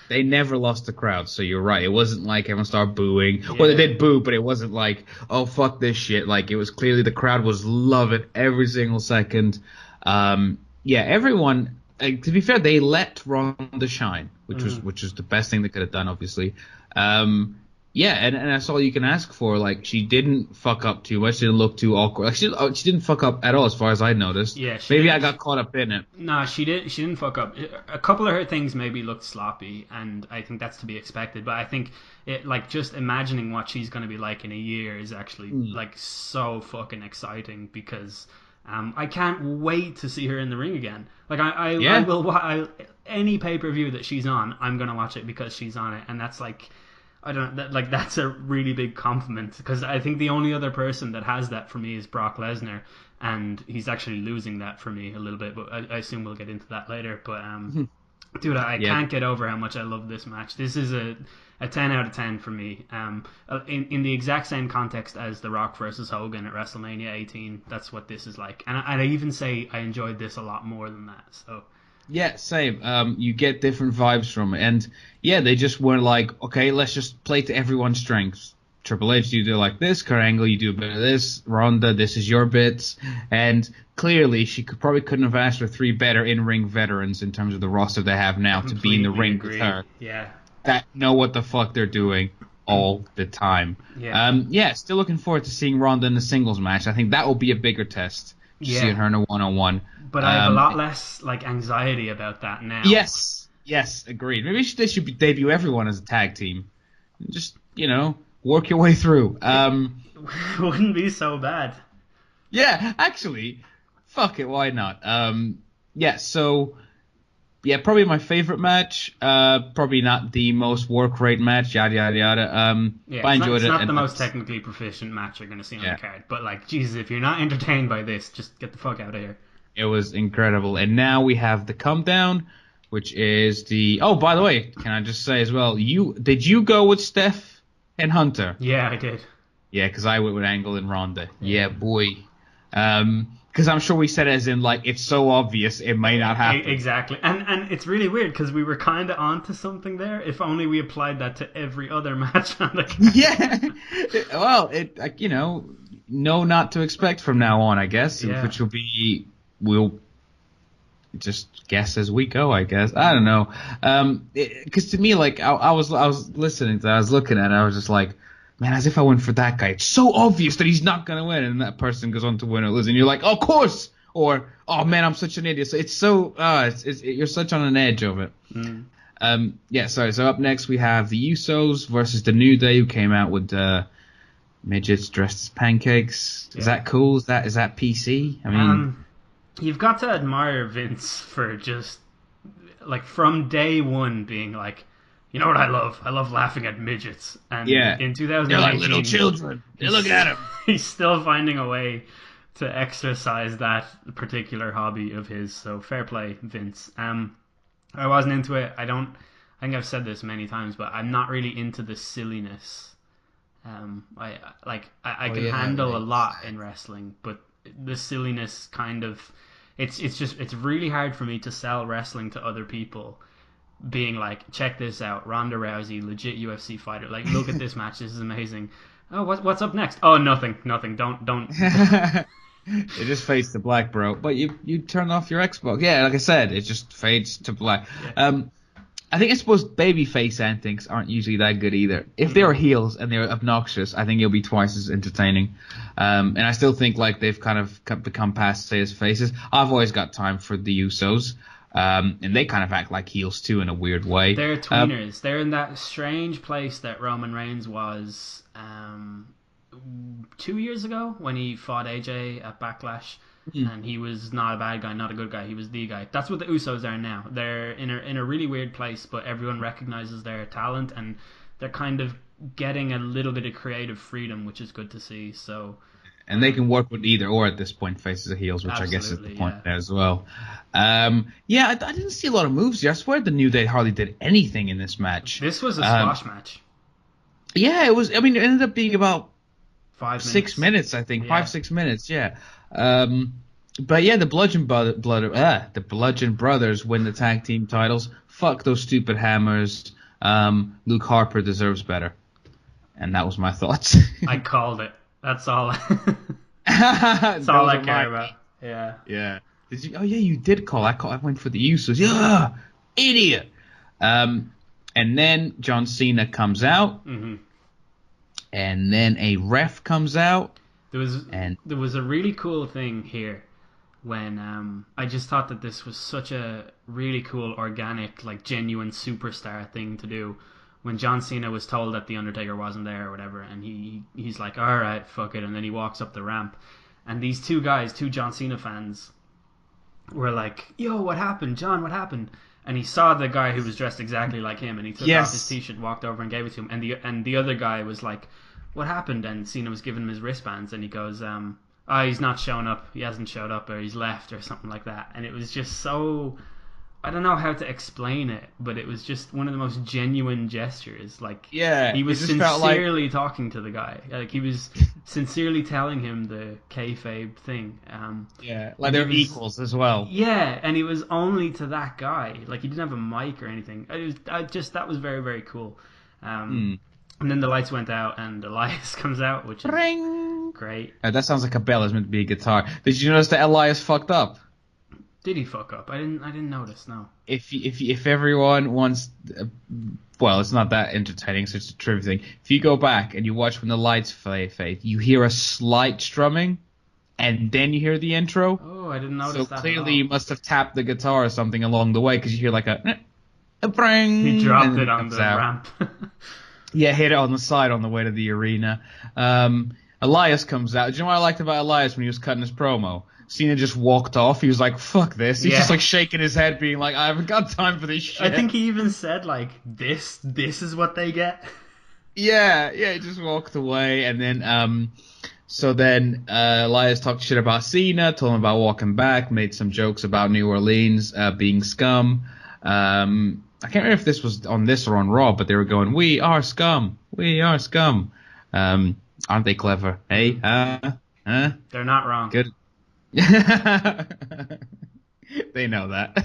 They never lost the crowd, so you're right. It wasn't like everyone started booing. Well, they did boo, but it wasn't like, oh, fuck this shit. Like, it was clearly the crowd was loving every single second. Everyone... to be fair, they let Ronda shine, which was the best thing they could have done, obviously. And that's all you can ask for. Like, she didn't fuck up too much. She didn't look too awkward. Like, she didn't fuck up at all, as far as I noticed. Yeah, maybe I got caught up in it. No, she didn't fuck up. A couple of her things maybe looked sloppy, and I think that's to be expected. But I think it, like, just imagining what she's going to be like in a year is actually like so fucking exciting, because I can't wait to see her in the ring again. Like, I will any pay-per-view that she's on, I'm gonna watch it because she's on it, and that's like, I don't know, that's a really big compliment, because I think the only other person that has that for me is Brock Lesnar, and he's actually losing that for me a little bit, but I assume we'll get into that later. But dude, I can't get over how much I love this match. This is a 10 out of 10 for me. In the exact same context as The Rock versus Hogan at WrestleMania 18, that's what this is like. And I even say I enjoyed this a lot more than that. So yeah, same. You get different vibes from it, and they just weren't like, okay, let's just play to everyone's strengths. Triple H, you do like this. Kurt Angle, you do a bit of this. Ronda, this is your bits. And clearly, she probably couldn't have asked for 3 better in-ring veterans in terms of the roster they have now to be in the ring with her. Yeah. That know what the fuck they're doing all the time. Still looking forward to seeing Ronda in the singles match. I think that will be a bigger test. Seeing her in a one-on-one. But I have a lot less like anxiety about that now. Yes, agreed. Maybe they should debut everyone as a tag team. Just, work your way through. Wouldn't be so bad. Yeah, actually, fuck it, why not? Probably my favorite match. Probably not the most work rate match. Yada yada yada. But I enjoyed it. It's not the most technically proficient match you're going to see on the card. But like, Jesus, if you're not entertained by this, just get the fuck out of here. It was incredible. And now we have the come down, which is the. Oh, by the way, can I just say as well? Did you go with Steph and Hunter? Yeah, I did. Yeah, because I went with Angle and Ronda. Yeah, boy. Because I'm sure we said it as in, like, it's so obvious it may not happen. Exactly. And it's really weird because we were kind of onto something there. If only we applied that to every other match on the card. Yeah. Well, know not to expect from now on, I guess, which will be, we'll just guess as we go, I guess. I don't know. Because to me, like, I was listening to that, I was looking at it, I was just like, man, as if I went for that guy. It's so obvious that he's not going to win, and that person goes on to win or lose, and you're like, oh, of course! Or, oh, man, I'm such an idiot. So it's so, you're such on an edge of it. So up next we have the Usos versus the New Day, who came out with midgets dressed as pancakes. Is that cool? Is that PC? I mean... you've got to admire Vince for just, like, from day one being like, you know what I love? I love laughing at midgets. And in 2019... They're like little children. Look at them. He's still finding a way to exercise that particular hobby of his. So fair play, Vince. I wasn't into it. I think I've said this many times, but I'm not really into the silliness. I can handle a lot in wrestling, but the silliness kind of... It's really hard for me to sell wrestling to other people, being like, check this out, Ronda Rousey, legit UFC fighter, like, look at this match, this is amazing. Oh, what's up next? Oh, nothing, don't. It just fades to black, bro. But you turn off your Xbox. Yeah, like I said, it just fades to black. I suppose babyface antics aren't usually that good either. If they were heels and they're obnoxious, I think it'll be twice as entertaining. And I still think like they've kind of become past say as faces. I've always got time for the Usos. And they kind of act like heels too in a weird way. They're tweeners. They're in that strange place that Roman Reigns was 2 years ago when he fought AJ at Backlash. And he was not a bad guy, not a good guy. He was the guy. That's what the Usos are now. They're in a really weird place, but everyone recognizes their talent, and they're kind of getting a little bit of creative freedom, which is good to see. So, and they can work with either or at this point, faces or heels, which I guess is the point there as well. I didn't see a lot of moves here. I swear the New Day hardly did anything in this match. This was a squash match. Yeah, it was. I mean, it ended up being about 5 minutes. 6 minutes, I think. 5-6 minutes, yeah. But yeah, the Bludgeon Brothers win the tag team titles. Fuck those stupid hammers. Luke Harper deserves better. And that was my thoughts. I called it. That's all. That's all I care about. Yeah. Yeah. Did you? Oh yeah, you did call. I went for the Usos. Yeah, idiot. And then John Cena comes out. Mm-hmm. And then a ref comes out. There was a really cool thing here when I just thought that this was such a really cool, organic, like genuine superstar thing to do. When John Cena was told that The Undertaker wasn't there or whatever, and he's like, all right, fuck it, and then he walks up the ramp. And these two guys, two John Cena fans, were like, yo, what happened? John, what happened? And he saw the guy who was dressed exactly like him, and he took off his t-shirt, walked over and gave it to him. And the other guy was like, what happened? And Cena was giving him his wristbands, and he goes, he's not showing up. He hasn't showed up, or he's left, or something like that. And it was just so... I don't know how to explain it, but it was just one of the most genuine gestures. Like, yeah, he was sincerely talking to the guy. Like, he was sincerely telling him the kayfabe thing. Like they're equals as well. Yeah, and he was only to that guy. Like, he didn't have a mic or anything. That was very, very cool. And then the lights went out, and Elias comes out, which is great. That sounds like a bell. It's meant to be a guitar. Did you notice that Elias fucked up? Did he fuck up? I didn't notice. No. If everyone wants, well, it's not that entertaining, so it's a trivia thing. If you go back and you watch when the lights fade, you hear a slight strumming, and then you hear the intro. Oh, I didn't notice that. So clearly, you must have tapped the guitar or something along the way, because you hear like a bring. He dropped it on the ramp. Yeah, hit it on the side on the way to the arena. Elias comes out. Do you know what I liked about Elias when he was cutting his promo? Cena just walked off. He was like, fuck this. He's just like shaking his head, being like, I haven't got time for this shit. I think he even said, like, this is what they get. Yeah, he just walked away. And then, so then Elias talked shit about Cena, told him about walking back, made some jokes about New Orleans being scum. I can't remember if this was on this or on Raw, but they were going, we are scum. We are scum. Aren't they clever? Hey? They're not wrong. Good. They know that.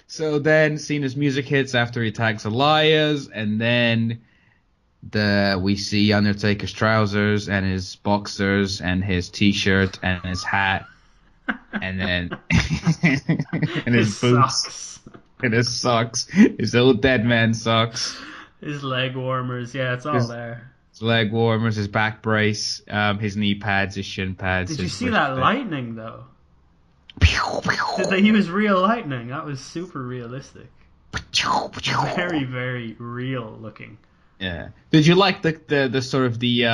So then Cena's music hits after he attacks Elias, and then we see Undertaker's trousers and his boxers and his t-shirt and his hat, and then and his boots socks. And his socks, his old dead man socks, his leg warmers. Yeah, it's all there. His leg warmers, his back brace, his knee pads, his shin pads. Did you see that lightning, though? Did they use real lightning? That was super realistic. Very, very real looking. Yeah. Did you like the sort of the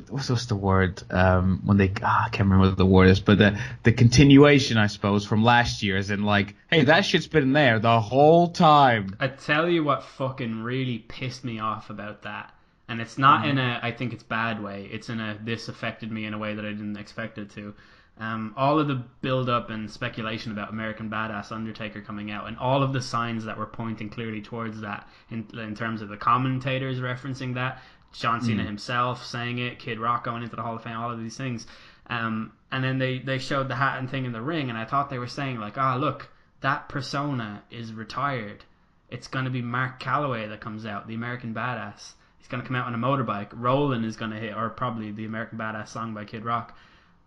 what's the word when they I can't remember what the word is, but the continuation, I suppose, from last year, as in like, hey, that shit's been there the whole time. I tell you what fucking really pissed me off about that, and it's not in a I think it's bad way. It's in a this affected me in a way that I didn't expect it to. All of the build up and speculation about American Badass Undertaker coming out, and all of the signs that were pointing clearly towards that, in terms of the commentators referencing that. John Cena himself saying it, Kid Rock going into the Hall of Fame, all of these things. And then they showed the hat and thing in the ring, and I thought they were saying, like, look, that persona is retired. It's going to be Mark Calloway that comes out, the American Badass. He's going to come out on a motorbike. Roland is going to hit, or probably the American Badass song by Kid Rock.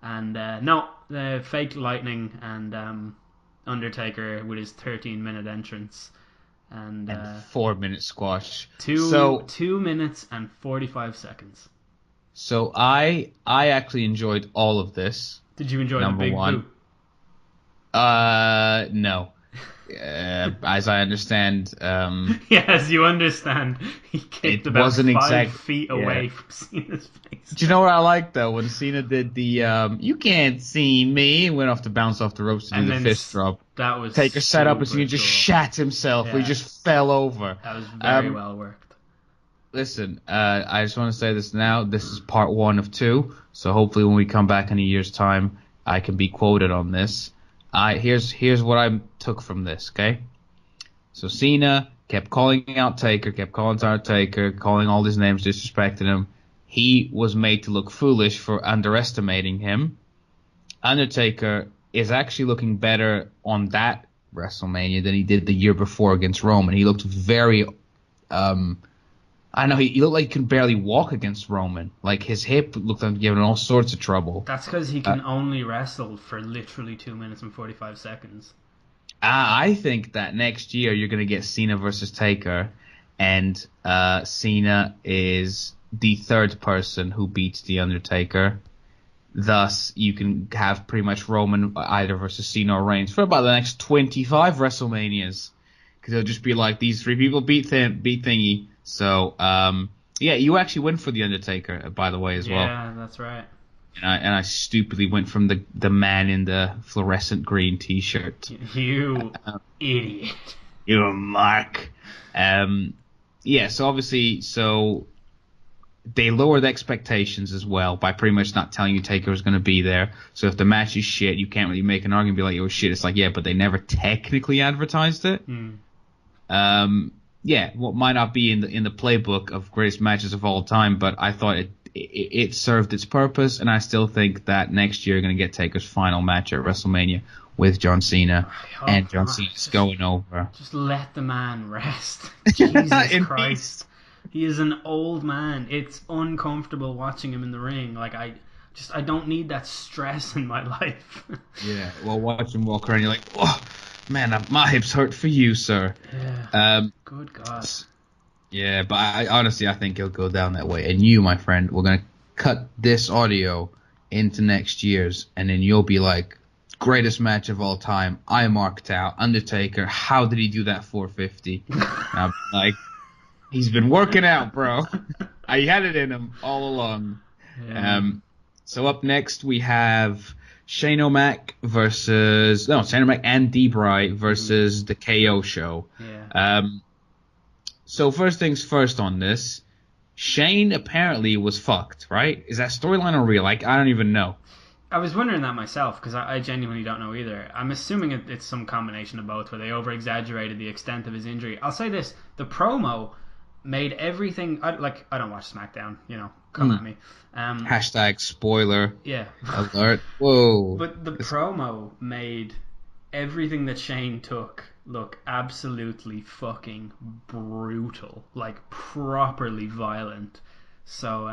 And no, the fake lightning and Undertaker with his 13-minute entrance. And 4-minute squash. 2 minutes and 45 seconds. So I actually enjoyed all of this. Did you enjoy number the big one? boo? No. As I understand, Yes, you understand. He kicked it about wasn't 5 feet yeah. away from Cena's face. Do you know what I like though? When Cena did the "you can't see me" and went off to bounce off the ropes to do And the then fist drop. that was Taker set up and super Cena just cool. shat himself. Yeah. He just fell over. That was very well worked. Listen, I just want to say this now. This is part 1 of 2. So hopefully when we come back in a year's time, I can be quoted on this. Here's what I took from this, okay? So Cena kept calling out Taker, calling all these names, disrespecting him. He was made to look foolish for underestimating him. Undertaker is actually looking better on that WrestleMania than he did the year before against Roman. He looked very, I know he looked like he could barely walk against Roman. Like his hip looked like giving all sorts of trouble. That's because he can only wrestle for literally 2 minutes and 45 seconds. I think that next year you're going to get Cena versus Taker, and Cena is the third person who beats The Undertaker. Thus, you can have pretty much Roman either versus Cena or Reigns for about the next 25 WrestleManias. Because it'll just be like, these 3 people beat Thingy. So, yeah, you actually went for The Undertaker, by the way, as well. Yeah, that's right. And I stupidly went from the man in the fluorescent green T-shirt. You idiot. You mark. Yeah, so obviously, they lowered expectations as well by pretty much not telling you Taker was going to be there. So if the match is shit, you can't really make an argument and be like, it was shit. It's like, yeah, but they never technically advertised it. Yeah, what might not be in the playbook of greatest matches of all time, but I thought it served its purpose, and I still think that next year you're going to get Taker's final match at WrestleMania with John Cena, and John Cena's going over. Just let the man rest. Jesus In Christ. He is an old man. It's uncomfortable watching him in the ring. Like, I don't need that stress in my life. Yeah, well, watch him walk around, you're like, oh, man, my hips hurt for you, sir. Yeah. Good God. Yeah, but I honestly think he'll go down that way. And you, my friend, we're going to cut this audio into next year's, and then you'll be like, greatest match of all time. I marked out Undertaker. How did he do that 450? And I'm like, he's been working out, bro. I had it in him all along. Yeah. So up next we have Shane O'Mac and D-Bry versus the KO show. Yeah. So first things first on this, Shane apparently was fucked, right? Is that storyline or real? Like, I don't even know. I was wondering that myself, because I genuinely don't know either. I'm assuming it's some combination of both, where they over-exaggerated the extent of his injury. I'll say this, the promo made everything... I don't watch SmackDown, come at me. Hashtag spoiler yeah. alert. Whoa. But the promo made everything that Shane took look absolutely fucking brutal. Like, properly violent. So,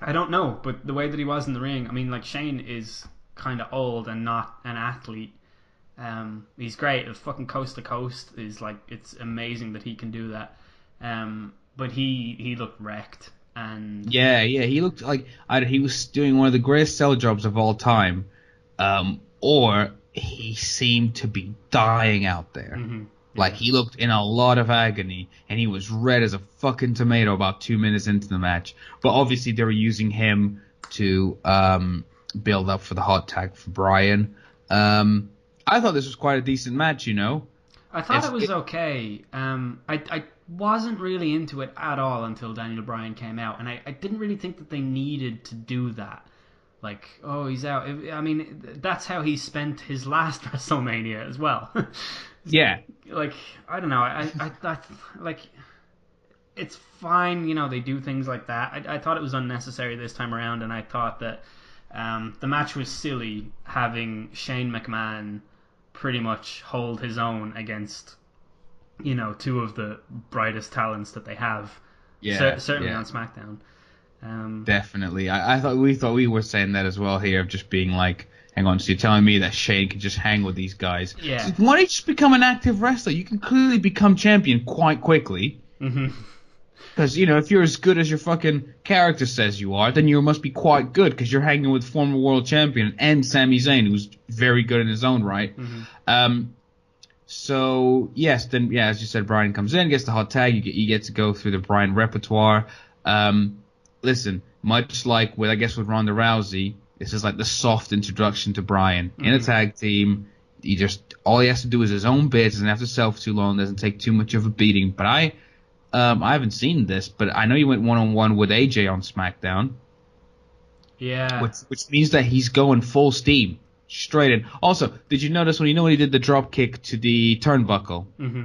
I don't know, but the way that he was in the ring, I mean, like, Shane is kind of old and not an athlete. He's great. Fucking coast to coast is like, it's amazing that he can do that. But he looked wrecked. And yeah, he looked like he was doing one of the greatest sell jobs of all time, or he seemed to be dying out there. Mm-hmm. Like, he looked in a lot of agony, and he was red as a fucking tomato about 2 minutes into the match. But obviously they were using him to build up for the hot tag for Bryan. I thought this was quite a decent match, I thought it was okay. I wasn't really into it at all until Daniel Bryan came out, and I didn't really think that they needed to do that. Like, oh, he's out. I mean, that's how he spent his last WrestleMania as well. Yeah. Like, I don't know. I like, it's fine, they do things like that. I thought it was unnecessary this time around, and I thought that the match was silly, having Shane McMahon pretty much hold his own against, two of the brightest talents that they have. Yeah. Certainly on SmackDown. Definitely. I thought we were saying that as well here, of just being like, hang on, so you're telling me that Shane can just hang with these guys? Yeah. So why don't you just become an active wrestler? You can clearly become champion quite quickly. Mm-hmm. Because, if you're as good as your fucking character says you are, then you must be quite good because you're hanging with former world champion and Sami Zayn, who's very good in his own right. So, yes, then, yeah, as you said, Brian comes in, gets the hot tag, you get to go through the Brian repertoire. Listen, much like with Ronda Rousey, this is like the soft introduction to Brian. In a tag team, all he has to do is his own bit, doesn't have to sell for too long, doesn't take too much of a beating. But I haven't seen this, but I know he went one-on-one with AJ on SmackDown. Yeah. Which means that he's going full steam. Straight in. Also, did you notice when he did the drop kick to the turnbuckle? Mm-hmm.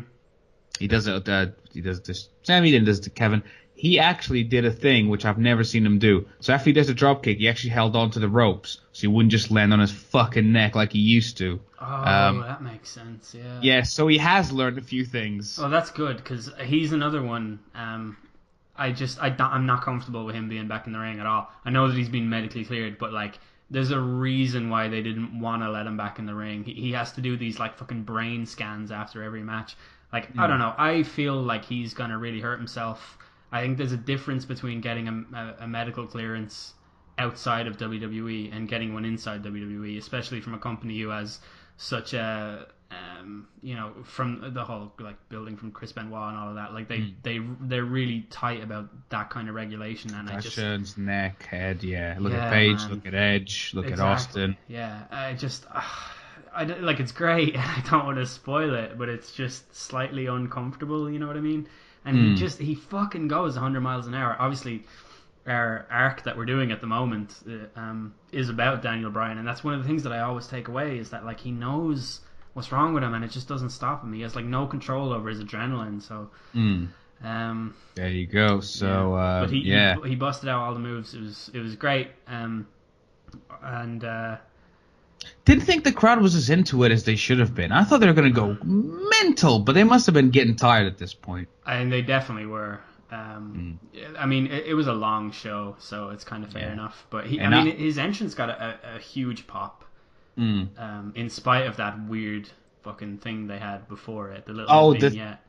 He does it. He does this. Sammy then does it to Kevin. He actually did a thing which I've never seen him do. So after he does the drop kick, he actually held on to the ropes so he wouldn't just land on his fucking neck like he used to. Oh, that makes sense. Yeah. Yeah. So he has learned a few things. Oh, that's good because he's another one. I'm not comfortable with him being back in the ring at all. I know that he's been medically cleared, but like. There's a reason why they didn't want to let him back in the ring. He has to do these like fucking brain scans after every match. Like, I don't know. I feel like he's going to really hurt himself. I think there's a difference between getting a medical clearance outside of WWE and getting one inside WWE, especially from a company who has such a, from the whole like building from Chris Benoit and all of that. Like they're really tight about that kind of regulation. And Concussions, neck, head, yeah. Look at Paige, man. Look at Edge, look at Austin. Yeah, like it's great. I don't want to spoil it, but it's just slightly uncomfortable. You know what I mean? And he fucking goes 100 miles an hour. Obviously, our arc that we're doing at the moment is about Daniel Bryan, and that's one of the things that I always take away is that like he knows what's wrong with him, and it just doesn't stop him. He has like no control over his adrenaline. So, there you go. So, but he busted out all the moves. It was great. Didn't think the crowd was as into it as they should have been. I thought they were going to go mental, but they must have been getting tired at this point. And they definitely were. I mean, it was a long show, so it's kind of fair enough. But his entrance got a huge pop. In spite of that weird fucking thing they had before it, the little vignette.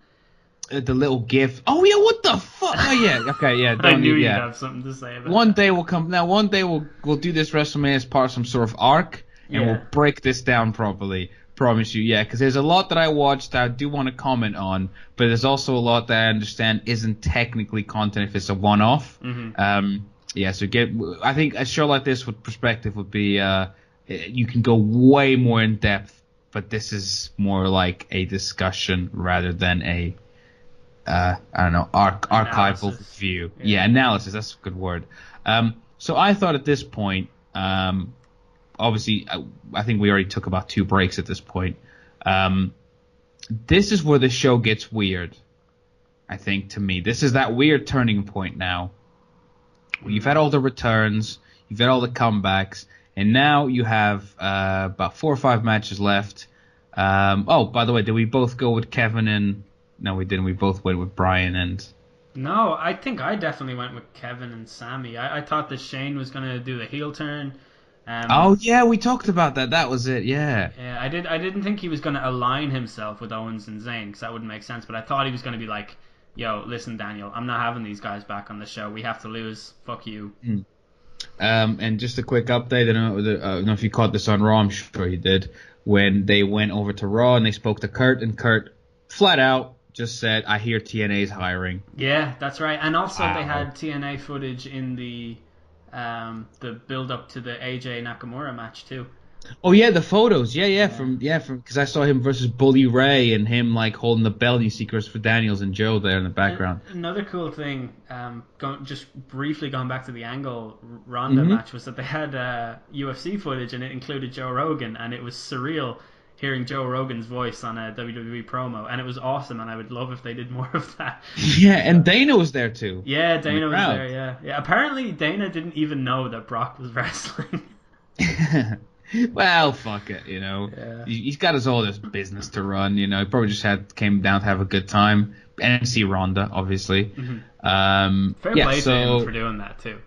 The little gif. Oh yeah, what the fuck? Oh yeah, okay, yeah. I knew you'd have something to say about One day we'll come. Now, one day we'll do this WrestleMania as part of some sort of arc, and we'll break this down properly. Promise you, yeah. Because there's a lot that I watched that I do want to comment on, but there's also a lot that I understand isn't technically content if it's a one-off. Yeah. So I think a show like this with perspective would be. You can go way more in depth, but this is more like a discussion rather than a archival view. Yeah, analysis. That's a good word. So I thought at this point, obviously, I think we already took about 2 breaks at this point. This is where the show gets weird. I think to me, this is that weird turning point now. You've had all the returns, you've had all the comebacks. And now you have about 4 or 5 matches left. By the way, did we both go with Kevin and... No, we didn't. We both went with Brian and... No, I think I definitely went with Kevin and Sammy. I thought that Shane was going to do the heel turn. We talked about that. That was it, yeah. Yeah, I didn't think he was going to align himself with Owens and Zayn, because that wouldn't make sense. But I thought he was going to be like, yo, listen, Daniel, I'm not having these guys back on the show. We have to lose. Fuck you. And just a quick update, I don't know if you caught this on Raw, I'm sure you did, when they went over to Raw and they spoke to Kurt, and Kurt flat out just said, I hear TNA's hiring. Yeah, that's right. And also they had TNA footage in the build-up to the AJ Nakamura match too. Oh yeah, the photos. Yeah, from because I saw him versus Bully Ray and him like holding the belt. You see Christopher Daniels and Joe there in the background. Another cool thing, just briefly going back to the Angle Ronda match, was that they had UFC footage and it included Joe Rogan, and it was surreal hearing Joe Rogan's voice on a WWE promo, and it was awesome, and I would love if they did more of that. Yeah, and Dana was there too. Yeah, Dana was there. Yeah. Apparently Dana didn't even know that Brock was wrestling. Well, fuck it, Yeah. He's got all this business to run, He probably just came down to have a good time and see Ronda, obviously. Fair play to him for doing that too.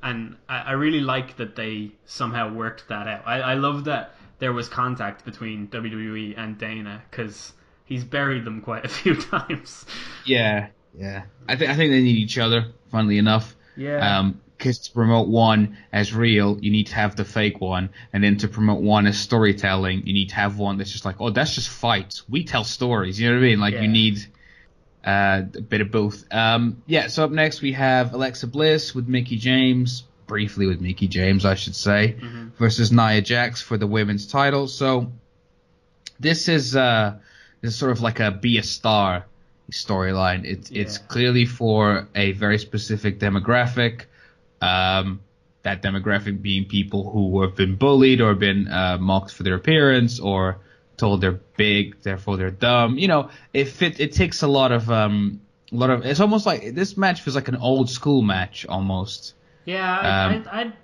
And I really like that they somehow worked that out. I love that there was contact between WWE and Dana, because he's buried them quite a few times. Yeah. Yeah, I think they need each other. Funnily enough, Yeah. Because to promote one as real, you need to have the fake one, and then to promote one as storytelling, you need to have one that's just like, oh, that's just fights. We tell stories. You know what I mean? Like you need a bit of both. So up next we have Alexa Bliss with Mickie James, briefly with Mickie James, I should say, versus Nia Jax for the women's title. So this is sort of like a be a star storyline. It's clearly for a very specific demographic. That demographic being people who have been bullied or been mocked for their appearance or told they're big, therefore they're dumb. You know, it takes a lot of it's almost like this match feels like an old school match almost. Yeah,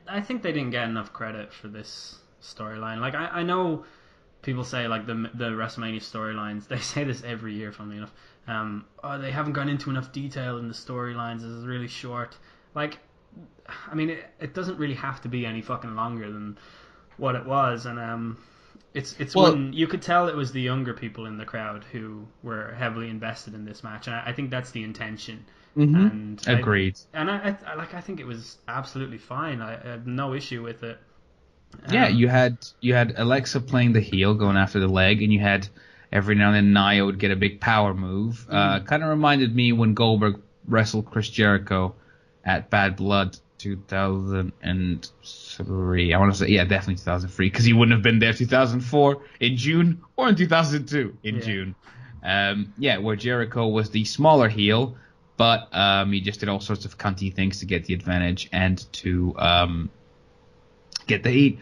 I think they didn't get enough credit for this storyline. Like I know people say like the WrestleMania storylines, they say this every year, funnily enough. They haven't gone into enough detail in the storylines. This is really short. Like, I mean, it doesn't really have to be any fucking longer than what it was, and it's when you could tell it was the younger people in the crowd who were heavily invested in this match, and I think that's the intention. And Agreed. I think it was absolutely fine. I had no issue with it. Yeah, you had Alexa playing the heel, going after the leg, and you had every now and then Nia would get a big power move. Kind of reminded me when Goldberg wrestled Chris Jericho at Bad Blood 2003. I want to say, yeah, definitely 2003, because he wouldn't have been there 2004 in June or in 2002 in June. Where Jericho was the smaller heel, but he just did all sorts of cunty things to get the advantage and to get the heat.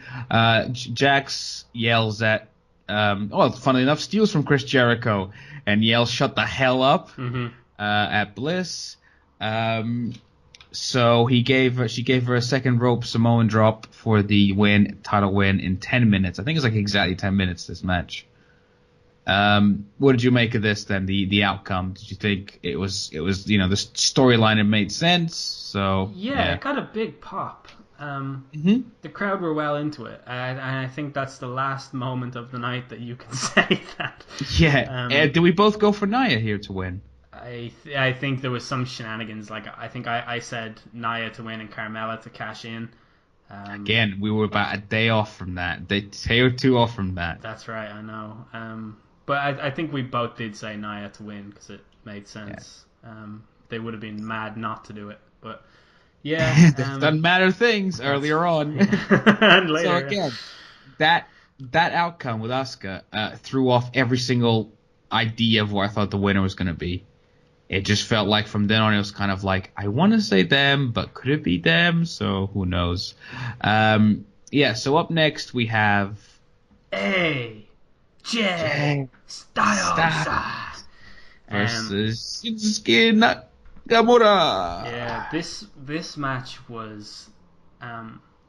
Jax yells at, funnily enough, steals from Chris Jericho and yells, "Shut the hell up," at Bliss. So she gave her a second rope Samoan drop for the title win in 10 minutes. I think it's like exactly 10 minutes, this match. What did you make of this then? The outcome? Did you think it was the storyline had made sense? So it got a big pop. The crowd were well into it, and I think that's the last moment of the night that you can say that. Yeah. Did we both go for Nia here to win? I think there was some shenanigans. Like I think I said Nia to win and Carmella to cash in. Again, we were about a day off from that. Day or two off from that. That's right, I know. But I think we both did say Nia to win because it made sense. Yeah. They would have been mad not to do it, but yeah, they've done madder things earlier on. And later, so again, that outcome with Asuka threw off every single idea of what I thought the winner was going to be. It just felt like from then on it was kind of like, I want to say them, but could it be them? So who knows? So up next we have AJ Styles versus Shinsuke Nakamura. Yeah, this match was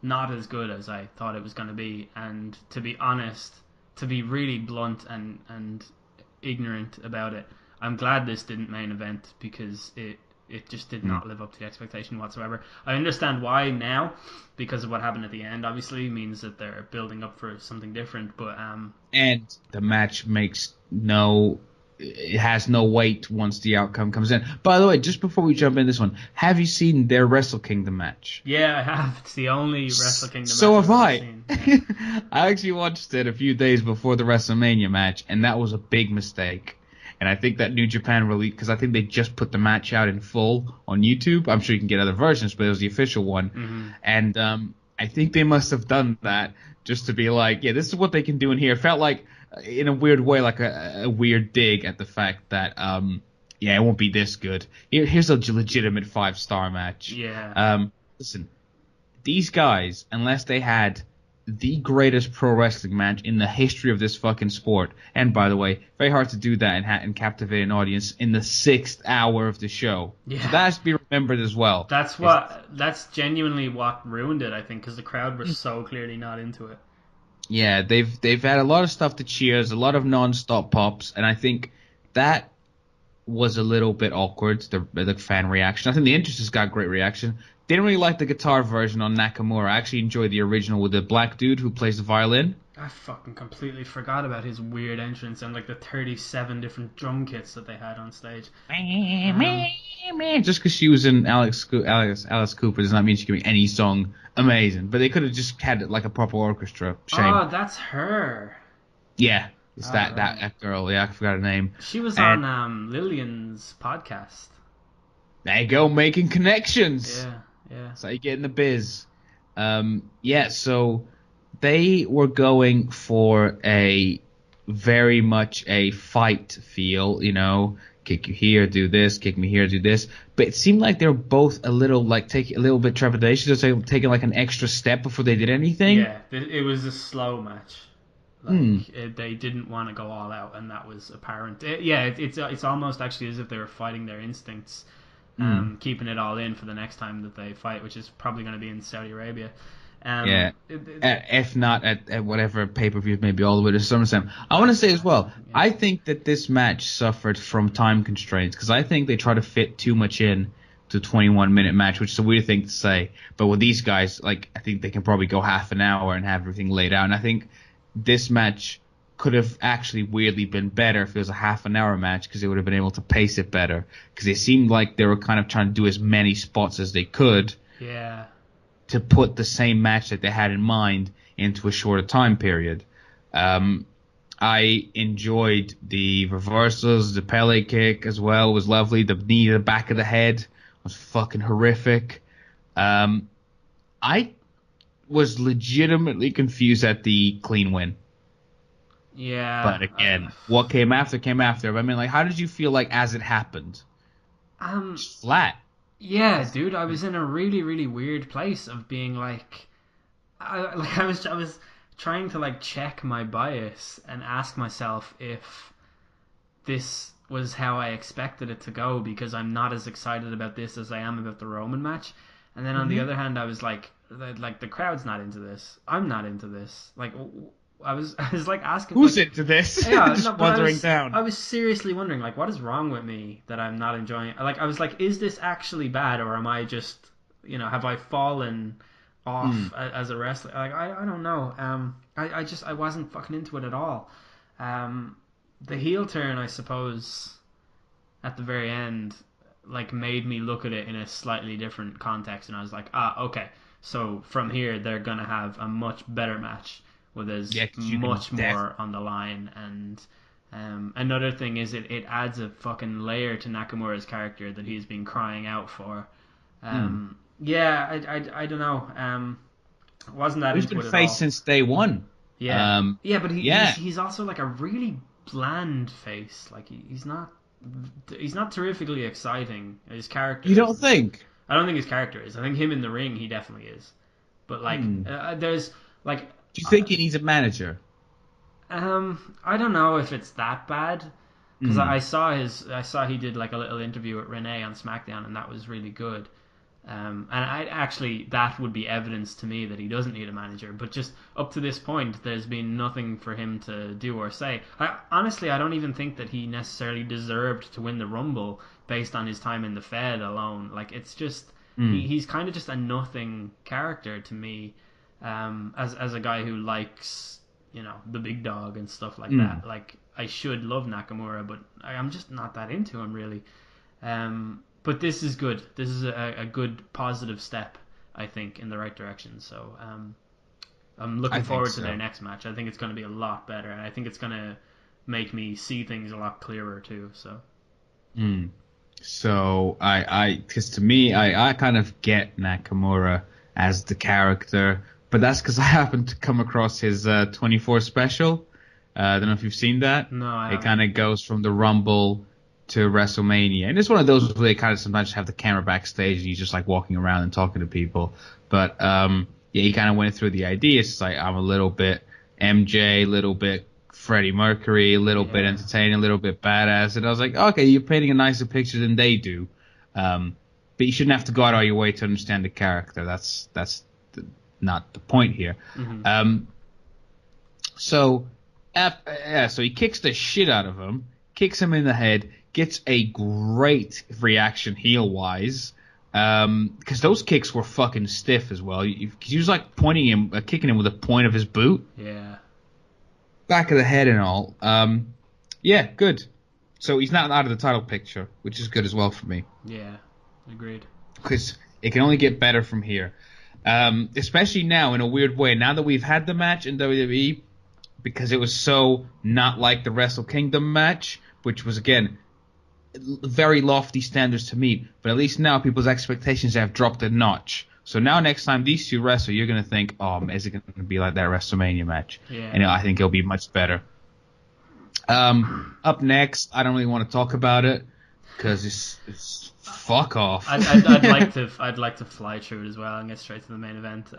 not as good as I thought it was going to be, and to be honest, to be really blunt and ignorant about it, I'm glad this didn't main event because it just did not live up to the expectation whatsoever. I understand why now, because of what happened at the end, obviously means that they're building up for something different, but and the match it has no weight once the outcome comes in. By the way, just before we jump in this one, have you seen their Wrestle Kingdom match? Yeah, I have. It's the only Wrestle Kingdom match I've I've seen. Yeah. I actually watched it a few days before the WrestleMania match, and that was a big mistake. And I think that New Japan released, because I think they just put the match out in full on YouTube. I'm sure you can get other versions, but it was the official one. Mm-hmm. And I think they must have done that just to be like, yeah, this is what they can do in here. It felt like, in a weird way, like a weird dig at the fact that, it won't be this good. Here's a legitimate 5-star match. Yeah. Listen, these guys, unless they had the greatest pro wrestling match in the history of this fucking sport, and by the way, very hard to do that and captivate an audience in the 6th hour of the show. Yeah. So that has to be remembered as well. That's genuinely what ruined it, I think, because the crowd were so clearly not into it. Yeah, they've had a lot of stuff to cheers, a lot of non-stop pops, and I think that was a little bit awkward, the fan reaction. I think the Interest has got great reaction. Didn't really like the guitar version on Nakamura. I actually enjoyed the original with the black dude who plays the violin. I fucking completely forgot about his weird entrance and like the 37 different drum kits that they had on stage. Just because she was in Alice Cooper does not mean she can make any song amazing. But they could have just had like a proper orchestra. Shame. Oh, that's her. Yeah, it's Right. that girl. Yeah, I forgot her name. She was And on Lillian's podcast. there you go, making connections. Yeah. That's how you get in the biz. Yeah, so they were going for a very much a fight feel, kick you here, do this, kick me here, do this. But it seemed like they were both a little like taking a little bit trepidation, just taking like an extra step before they did anything. Yeah, it was a slow match. Like they didn't want to go all out, and that was apparent. It's almost actually as if they were fighting their instincts, keeping it all in for the next time that they fight, which is probably going to be in Saudi Arabia. If not at whatever pay-per-view, maybe all the way to SummerSlam. I want to say as well, I think that this match suffered from time constraints because I think they try to fit too much in to a 21-minute match, which is a weird thing to say. But with these guys, like I think they can probably go half an hour and have everything laid out. And I think this match could have actually weirdly been better if it was a half an hour match because they would have been able to pace it better because it seemed like they were kind of trying to do as many spots as they could. Yeah. To put the same match that they had in mind into a shorter time period. I enjoyed the reversals, the Pele kick as well was lovely. The knee to the back of the head was fucking horrific. I was legitimately confused at the clean win. Yeah. But again, what came after came after. I mean, like, how did you feel like as it happened? Just flat. Yeah, dude, I was in a really, really weird place of being like, I was trying to like check my bias and ask myself if this was how I expected it to go because I'm not as excited about this as I am about the Roman match. And then on the other hand, I was like the crowd's not into this. I'm not into this. Like I was like asking who's like, into this? Yeah, just no, wandering down. I was seriously wondering like what is wrong with me that I'm not enjoying it? Like I was like, is this actually bad or am I just have I fallen off as a wrestler? Like I don't know. I wasn't fucking into it at all. The heel turn, I suppose, at the very end, like made me look at it in a slightly different context, and I was like, okay, so from here they're gonna have a much better match with much more on the line. And another thing is it adds a fucking layer to Nakamura's character that he's been crying out for. Yeah, I don't know. Wasn't that He's into been it at faced all. since day one. Yeah, but he's also like a really bland face. Like he's not terrifically exciting. His character. You don't think? I don't think his character is. I think him in the ring, he definitely is. But like, there's like. Do you think he needs a manager? I don't know if it's that bad because I saw he did like a little interview with Renee on SmackDown, and that was really good. And that would be evidence to me that he doesn't need a manager. But just up to this point, there's been nothing for him to do or say. Honestly, I don't even think that he necessarily deserved to win the Rumble based on his time in the Fed alone. Like it's just he's kind of just a nothing character to me. As a guy who likes, the big dog and stuff like that. Like, I should love Nakamura, but I'm just not that into him, really. But this is good. This is a good, positive step, I think, in the right direction. So, I'm looking forward to their next match. I think it's going to be a lot better, and I think it's going to make me see things a lot clearer, too, so... So, because to me, I kind of get Nakamura as the character... But that's because I happened to come across his 24 special. I don't know if you've seen that. No, I haven't. It kind of goes from the Rumble to WrestleMania. And it's one of those where they kind of sometimes have the camera backstage and he's just like walking around and talking to people. But he kind of went through the ideas. It's like I'm a little bit MJ, a little bit Freddie Mercury, a little bit entertaining, a little bit badass. And I was like, okay, you're painting a nicer picture than they do. But you shouldn't have to go out all your way to understand the character. That's not the point here. So he kicks the shit out of him, kicks him in the head, gets a great reaction heel-wise, because those kicks were fucking stiff as well. He was like kicking him with the point of his boot. Yeah. back of the head and all. Yeah, good. So he's not out of the title picture, which is good as well for me. Yeah, agreed. Because it can only get better from here. Especially now, in a weird way. Now that we've had the match in WWE, because it was so not like the Wrestle Kingdom match, which was, again, very lofty standards to meet. But at least now people's expectations have dropped a notch. So now next time these two wrestle, you're going to think, oh, is it going to be like that WrestleMania match? Yeah. And I think it'll be much better. Up next, I don't really want to talk about it because it's fuck off. I'd like to fly through it as well and get straight to the main event.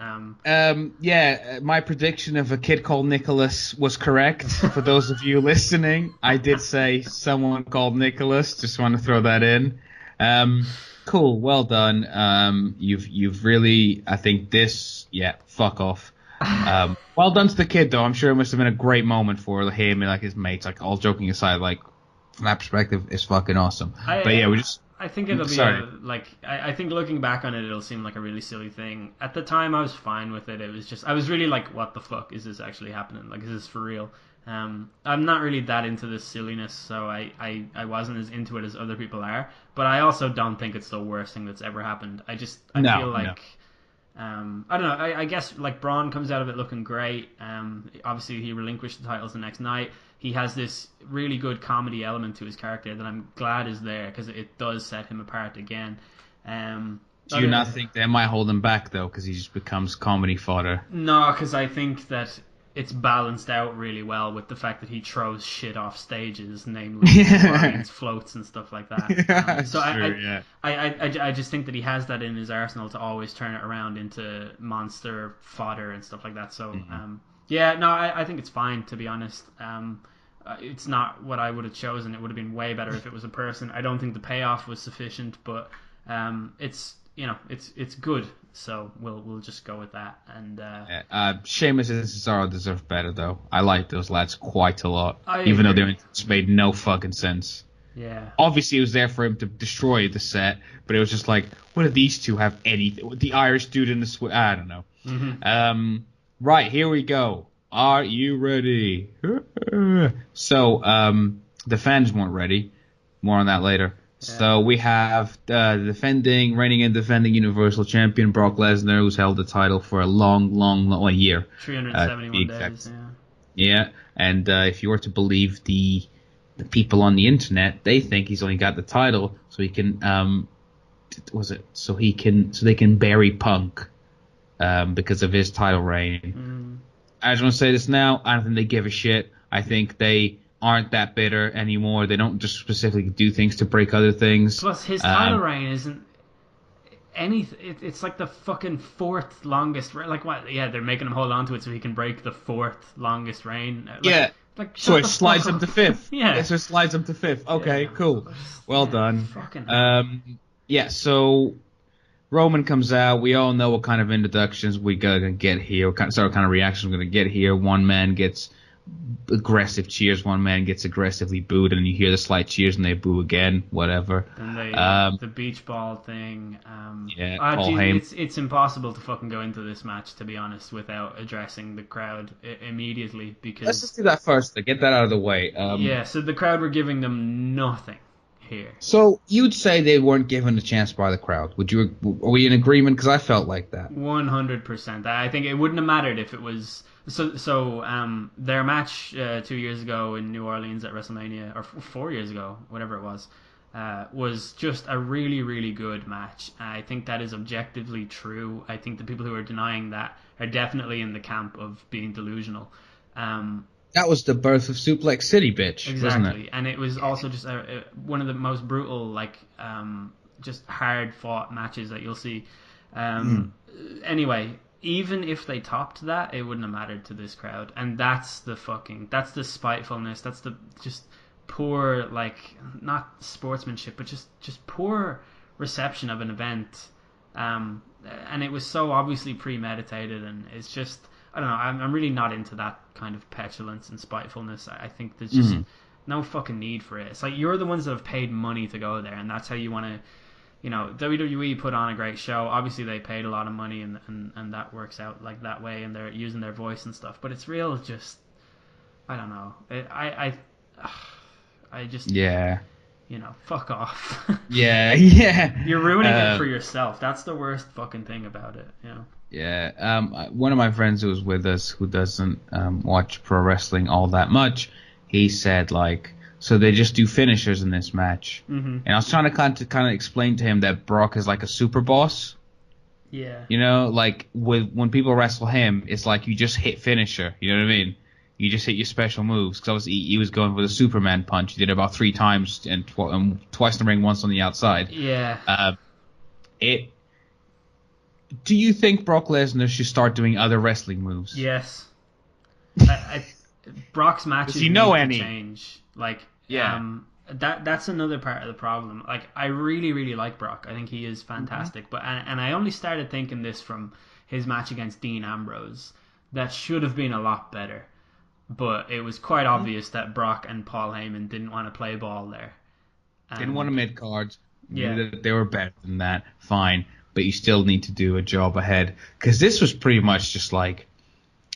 Yeah, my prediction of a kid called Nicholas was correct. For those of you listening, I did say someone called Nicholas. Just want to throw that in. Cool, well done. You've really, I think fuck off. Well done to the kid though. I'm sure it must have been a great moment for him and like his mates. Like all joking aside, like from that perspective, it's fucking awesome. But yeah, I think it'll be I think looking back on it, it'll seem like a really silly thing. At the time, I was fine with it. It was just I was really like, what the fuck is this actually happening? Like, is this for real? I'm not really that into this silliness, so I wasn't as into it as other people are. But I also don't think it's the worst thing that's ever happened. I feel like. No. I don't know. I guess like Braun comes out of it looking great. Obviously, he relinquished the titles the next night. He has this really good comedy element to his character that I'm glad is there because it does set him apart again. Do you not think they might hold him back though because he just becomes comedy fodder? No, because I think that it's balanced out really well with the fact that he throws shit off stages, namely floats and stuff like that. I just think that he has that in his arsenal to always turn it around into monster fodder and stuff like that. So I think it's fine, to be honest. It's not what I would have chosen. It would have been way better if it was a person. I don't think the payoff was sufficient, but it's good. So we'll just go with that. And Sheamus and Cesaro deserve better, though. I like those lads quite a lot, even though they just made no fucking sense. Yeah. Obviously, it was there for him to destroy the set, but it was just like, what do these two have anything? The Irish dude in the I don't know. Mm-hmm. Right, here we go. Are you ready? So, the fans weren't ready. More on that later. So we have reigning and defending Universal Champion Brock Lesnar, who's held the title for a long year. 371 days, Yeah, and if you were to believe the people on the internet, they think he's only got the title so he can so they can bury Punk because of his title reign. I just want to say this now. I don't think they give a shit. I think they aren't that bitter anymore. They don't just specifically do things to break other things. Plus, his title reign isn't anything. It's like the fucking fourth longest. Like what? Yeah, they're making him hold on to it so he can break the fourth longest reign. So it slides him to fifth. Yeah. So it slides him to fifth. Okay, cool. Well done. Fucking so Roman comes out. We all know what kind of introductions we're gonna get here. What kind of reactions we're gonna get here. One man gets aggressive cheers, one man gets aggressively booed, and you hear the slight cheers and they boo again, whatever. And the beach ball thing. It's impossible to fucking go into this match, to be honest, without addressing the crowd immediately, because let's just do that first, get that out of the way. So the crowd were giving them nothing here. So you'd say they weren't given a chance by the crowd. Are we in agreement? Because I felt like that. 100%. I think it wouldn't have mattered if it was their match 2 years ago in New Orleans at WrestleMania, or 4 years ago, whatever it was just a really, really good match. I think that is objectively true. I think the people who are denying that are definitely in the camp of being delusional. That was the birth of Suplex City, bitch. Exactly, wasn't it? And it was also just one of the most brutal, just hard fought matches that you'll see. Anyway, even if they topped that, it wouldn't have mattered to this crowd, and that's the spitefulness. That's the just poor, not sportsmanship, but just poor reception of an event. And it was so obviously premeditated, and it's just. I don't know. I'm really not into that kind of petulance and spitefulness. I think there's just no fucking need for it. It's like you're the ones that have paid money to go there, and that's how you want to. WWE put on a great show. Obviously, they paid a lot of money, and that works out like that way, and they're using their voice and stuff. But it's real, just I don't know. I just, Yeah. fuck off. Yeah. Yeah. You're ruining it for yourself. That's the worst fucking thing about it. Yeah. One of my friends who was with us who doesn't watch pro wrestling all that much, he said like, so they just do finishers in this match. Mm-hmm. And I was trying to kind of explain to him that Brock is like a super boss. Yeah. Like when people wrestle him, it's like you just hit finisher. You know what I mean? You just hit your special moves. Because obviously he was going with a Superman punch. He did it about 3 times and twice in the ring, once on the outside. Yeah. It. Do you think Brock Lesnar should start doing other wrestling moves? Yes. Brock's matches Does he know need any? to change. Like, Yeah. that's another part of the problem. Like, I really, really like Brock. I think he is fantastic. But and I only started thinking this from his match against Dean Ambrose. That should have been a lot better. But it was quite obvious that Brock and Paul Heyman didn't want to play ball there. Didn't want to mid cards. Yeah. Knew that they were better than that. Fine. But you still need to do a job ahead. Because this was pretty much just like,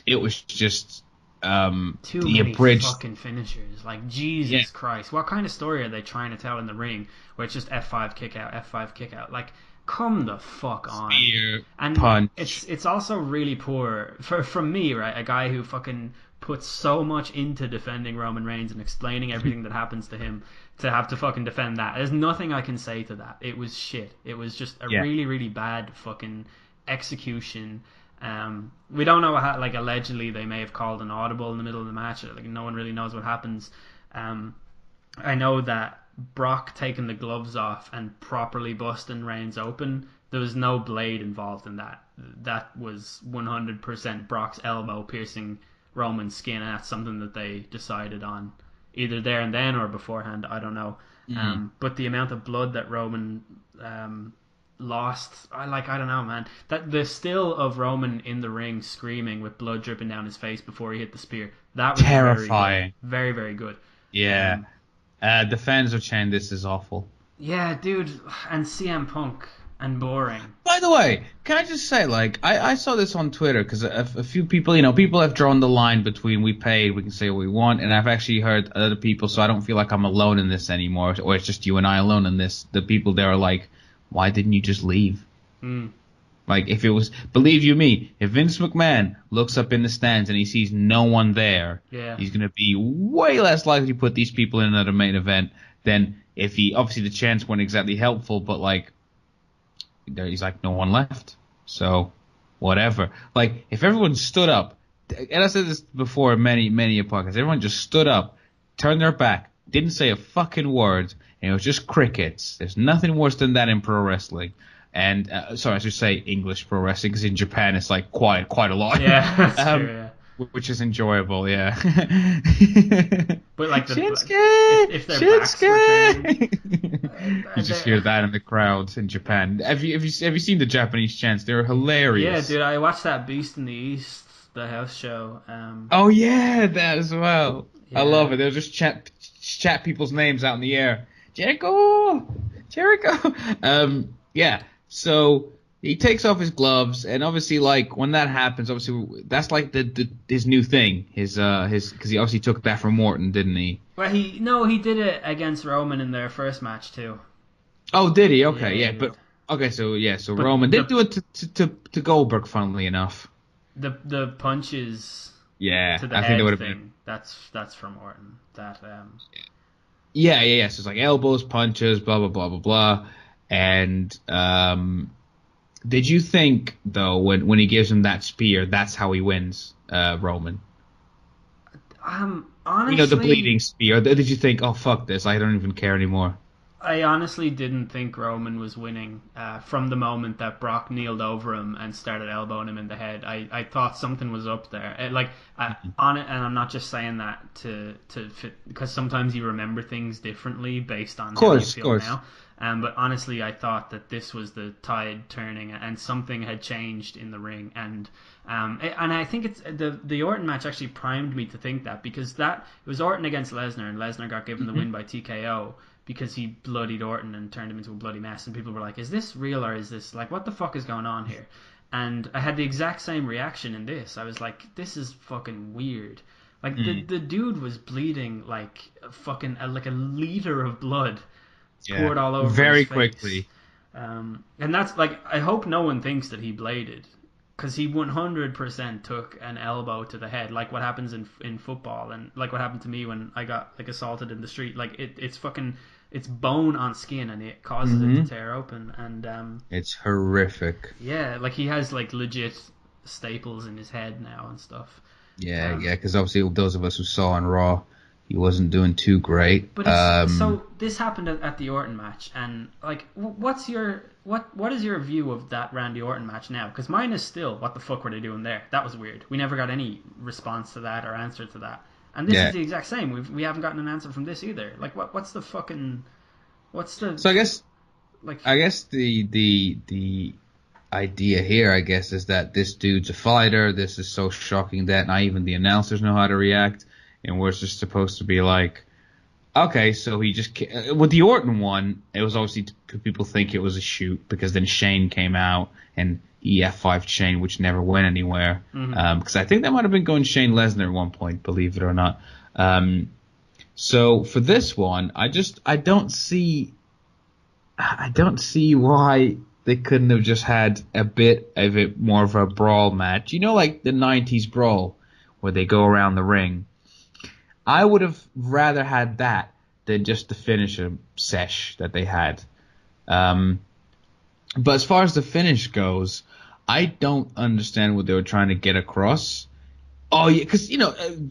it was just Too the many abridged. fucking finishers. Like, Jesus Christ. What kind of story are they trying to tell in the ring where it's just F5 kick out, F5 kick out? Like, come the fuck on. Spear, And punch. it's also really poor from me, right? A guy who fucking puts so much into defending Roman Reigns and explaining everything that happens to him to have to fucking defend that. There's nothing I can say to that. It was shit. It was just a really, really bad fucking execution. We don't know how, like, allegedly they may have called an audible in the middle of the match. Like, no one really knows what happens. I know that Brock taking the gloves off and properly busting Reigns open, there was no blade involved in that. That was 100% Brock's elbow piercing Roman's skin, and that's something that they decided on either there and then or beforehand. I don't know. But the amount of blood that Roman lost, I don't know, man. That the still of Roman in the ring screaming with blood dripping down his face before he hit the spear, that was terrifying. Very, very good. Yeah. The fans are saying this is awful. Yeah, dude, and CM Punk and boring. By the way, can I just say, like, I saw this on Twitter because a few people, people have drawn the line between we paid, we can say what we want, and I've actually heard other people, so I don't feel like I'm alone in this anymore, or it's just you and I alone in this. The people there are like, why didn't you just leave? Like, if it was, believe you me, if Vince McMahon looks up in the stands and he sees no one there, he's going to be way less likely to put these people in another main event than if he, obviously the chants weren't exactly helpful, but like, he's like, no one left. So, whatever. Like, if everyone stood up, and I said this before in many a podcast, everyone just stood up, turned their back, didn't say a fucking word, and it was just crickets. There's nothing worse than that in pro wrestling. And, sorry, I should say English pro wrestling, because in Japan it's like quite a lot. Yeah, that's true, yeah. Which is enjoyable, yeah. But like Shinsuke! if their backs were turned, you just hear that in the crowd in Japan. Have you seen the Japanese chants? They're hilarious. Yeah, dude, I watched that Beast in the East, the house show. Oh yeah, that as well. Yeah. I love it. They'll just chat people's names out in the air. Jericho. Yeah. So he takes off his gloves, and obviously, like, when that happens, obviously that's like his new thing. His because he obviously took that from Morton, didn't he? Well, he did it against Roman in their first match too. Oh, did he? Okay, Yeah, but okay, so But Roman did do it to Goldberg, funnily enough. The punches. Yeah, To the I head think that would have thing. been. That's from Orton. That Yeah. So it's like elbows, punches, blah blah blah blah blah, and did you think though when he gives him that spear, that's how he wins, Roman? Honestly, The bleeding spear. Did you think, oh fuck this, I don't even care anymore? I honestly didn't think Roman was winning from the moment that Brock kneeled over him and started elbowing him in the head. I thought something was up there. On it, and I'm not just saying that to fit, because sometimes you remember things differently based on how you feel now. But honestly, I thought that this was the tide turning, and something had changed in the ring. And I think it's the Orton match actually primed me to think that, because it was Orton against Lesnar, and Lesnar got given the win by TKO. Because he bloodied Orton and turned him into a bloody mess, and people were like, is this real, or is this, like, what the fuck is going on here? And I had the exact same reaction in this. I was like, this is fucking weird. Like the dude was bleeding like like a liter of blood poured all over very his face. quickly. And that's like, I hope no one thinks that he bladed, because he 100% took an elbow to the head, like what happens in football, and like what happened to me when I got like assaulted in the street. Like it's bone on skin, and it causes it to tear open, and it's horrific. Yeah, like he has like legit staples in his head now and stuff. Yeah, because obviously those of us who saw on Raw, he wasn't doing too great. But so this happened at the Orton match, and like, what is your view of that Randy Orton match now? Because mine is still, what the fuck were they doing there? That was weird. We never got any response to that or answer to that, and this is the exact same. We haven't gotten an answer from this either. Like, what's the So I guess the idea here, I guess, is that this dude's a fighter. This is so shocking that not even the announcers know how to react. And we're just supposed to be like, okay, so he just... With the Orton one, it was obviously... People think it was a shoot, because then Shane came out and he F5'd Shane, which never went anywhere. Because I think that might have been going Shane Lesnar at one point, believe it or not. So for this one, I don't see why they couldn't have just had a bit of it more of a brawl match. You know, like the 90s brawl, where they go around the ring. I would have rather had that than just the finisher sesh that they had. But as far as the finish goes, I don't understand what they were trying to get across. Oh, yeah, because,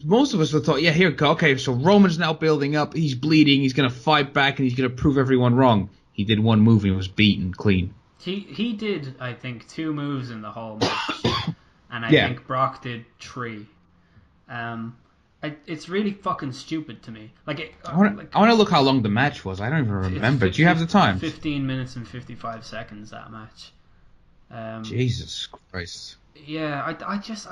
most of us would have thought, yeah, here, okay, so Roman's now building up, he's bleeding, he's going to fight back, and he's going to prove everyone wrong. He did one move and he was beaten clean. He did, I think, 2 moves in the whole match. And I think Brock did 3. It's really fucking stupid to me. I want to look how long the match was. I don't even remember. Do you have the time? 15 minutes and 55 seconds, that match. Jesus Christ. Yeah, I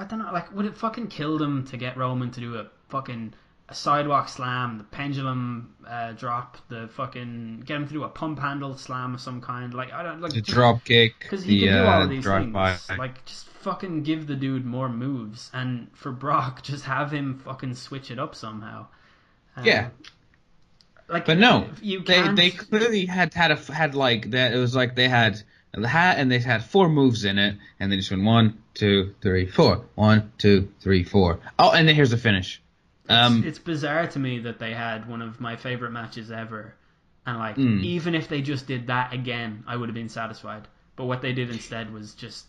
don't know. Like, would it fucking kill them to get Roman to do a sidewalk slam, the pendulum drop, the fucking get him to do a pump handle slam of some kind? Like, I don't like the drop kick, because he can do all of these things. By. Like, just fucking give the dude more moves, and for Brock, just have him fucking switch it up somehow. Yeah. Like, but no, you they clearly had like that. It was like they had the hat and they had 4 moves in it, and they just went 1, 2, 3, 4, 1, 2, 3, 4. Oh, and then here's the finish. It's bizarre to me that they had one of my favorite matches ever, and like even if they just did that again, I would have been satisfied. But what they did instead was just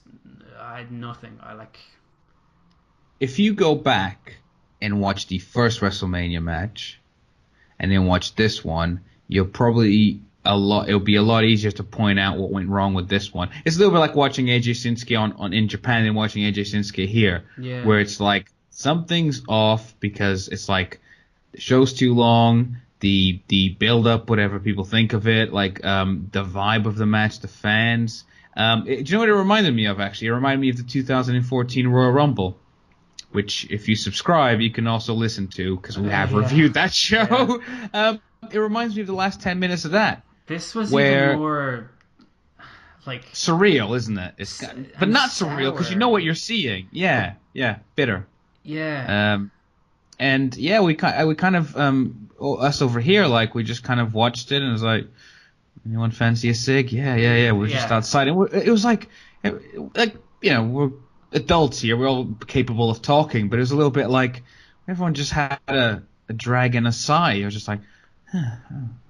I had nothing. If you go back and watch the first WrestleMania match, and then watch this one, it'll be a lot easier to point out what went wrong with this one. It's a little bit like watching AJ Shinsuke in Japan and watching AJ Shinsuke here, where it's like something's off because it's like the show's too long, the build up, whatever people think of it, like the vibe of the match, the fans. Do you know what it reminded me of? Actually, it reminded me of the 2014 Royal Rumble, which if you subscribe, you can also listen to because we have reviewed that show. Yeah. It reminds me of the last 10 minutes of that. This was even more like surreal, isn't it? But not surreal because you know what you're seeing. Yeah, bitter. Yeah. And yeah, we kind of us over here, like we just kind of watched it and it was like, anyone fancy a cig? Yeah. We're just outside, and it was like we're adults here, we're all capable of talking, but it was a little bit like everyone just had a drag and a sigh. It was just like,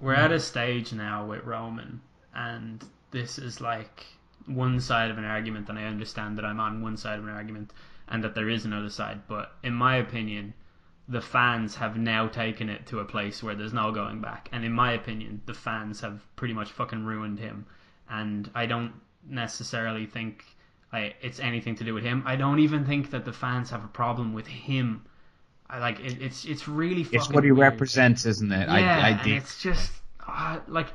we're at a stage now with Roman, and this is like one side of an argument, and I understand that I'm on one side of an argument and that there is another side, but in my opinion, the fans have now taken it to a place where there's no going back, and in my opinion, the fans have pretty much fucking ruined him, and I don't necessarily think it's anything to do with him. I don't even think that the fans have a problem with him. It's really fucking it's what he weird. Represents, isn't it? Yeah, and it's just like,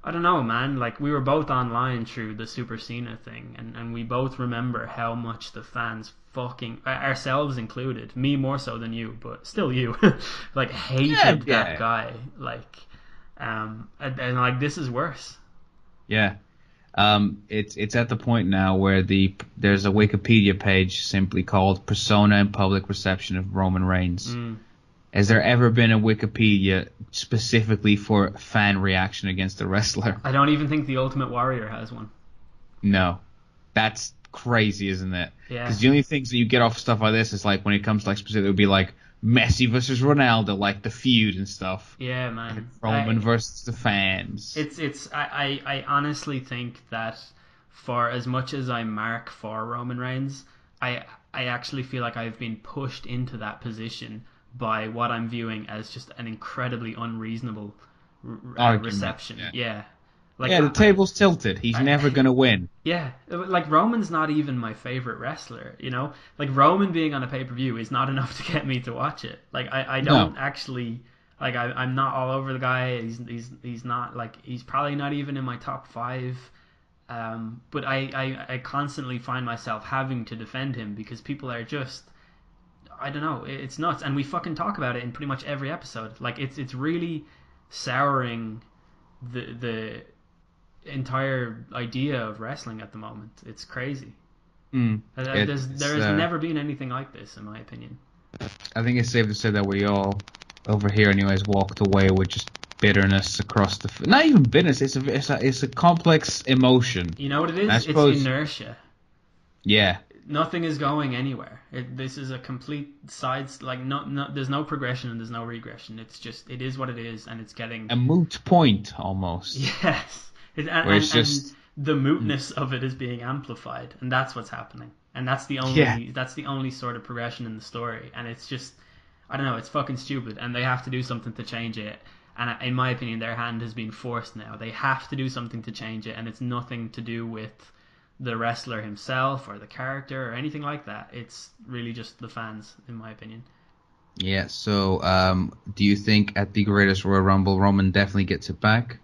I don't know, man. Like, we were both online through the Super Cena thing, and we both remember how much the fans fucking, ourselves included, me more so than you, but still you, like, hated that guy. Like, and like, this is worse. Yeah. It's at the point now where there's a Wikipedia page simply called Persona and Public Reception of Roman Reigns. Has there ever been a Wikipedia specifically for fan reaction against the wrestler? I don't even think the Ultimate Warrior has one. No. That's crazy, isn't it? Yeah. Because the only things that you get off stuff like this is like when it comes to like specific, it would be like Messi versus Ronaldo, like the feud and stuff. Yeah, man. Like Roman versus the fans. I honestly think that for as much as I mark for Roman Reigns, I actually feel like I've been pushed into that position by what I'm viewing as just an incredibly unreasonable reception. Yeah. Like, the table's tilted. He's never going to win. Yeah. Like, Roman's not even my favorite wrestler, you know? Like, Roman being on a pay-per-view is not enough to get me to watch it. Like, I don't actually... Like, I'm not all over the guy. He's not, like... He's probably not even in my top 5. But I constantly find myself having to defend him because people are just... I don't know, it's nuts, and we fucking talk about it in pretty much every episode. Like, it's really souring the entire idea of wrestling at the moment. It's crazy. There has never been anything like this, in my opinion. I think it's safe to say that we all, over here anyways, walked away with just bitterness across the... Not even bitterness, it's a complex emotion. You know what it is? It's inertia. Yeah. Nothing is going anywhere. This is a complete sides. Like there's no progression and there's no regression. It's just it is what it is, and it's getting a moot point almost. Yes, and the mootness of it is being amplified, and that's what's happening. And that's the only sort of progression in the story. And it's just I don't know. It's fucking stupid, and they have to do something to change it. And in my opinion, their hand has been forced now. They have to do something to change it, and it's nothing to do with the wrestler himself or the character or anything like that. It's really just the fans, in my opinion. Yeah, so do you think at the Greatest Royal Rumble Roman definitely gets it back?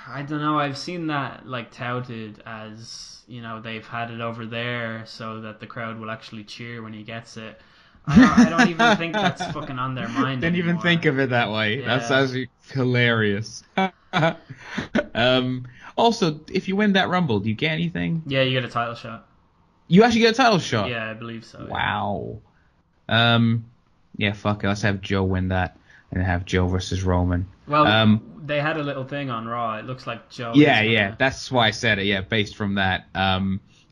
I don't know. I've seen that like touted as, you know, they've had it over there so that the crowd will actually cheer when he gets it. I don't even think that's fucking on their mind Didn't anymore. even think of it that way. Yeah. That's actually hilarious. Also, if you win that Rumble, do you get anything? Yeah, you get a title shot. You actually get a title shot? Yeah, I believe so. Wow. Yeah, fuck it. Let's have Joe win that and have Joe versus Roman. Well, they had a little thing on Raw. It looks like Joe. Yeah. That's why I said it. Yeah, based from that.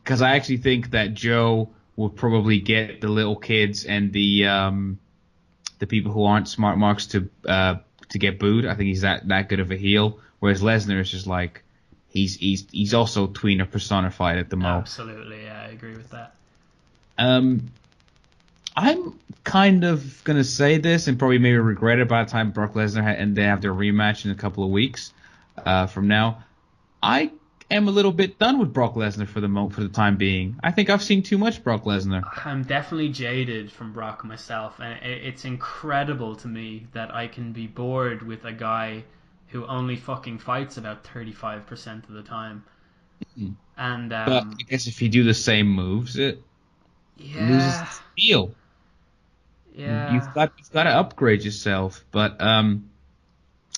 Because I actually think that Joe will probably get the little kids and the people who aren't smart marks to get booed. I think he's that good of a heel. Whereas Lesnar is just like he's also tweener personified at the moment. Absolutely, yeah, I agree with that. I'm kind of gonna say this and probably maybe regret it by the time Brock Lesnar and they have their rematch in a couple of weeks from now. I am a little bit done with Brock Lesnar for the time being. I think I've seen too much Brock Lesnar. I'm definitely jaded from Brock myself, and it's incredible to me that I can be bored with a guy who only fucking fights about 35% of the time. And but I guess if you do the same moves, it loses its feel. Yeah, you've got to upgrade yourself. But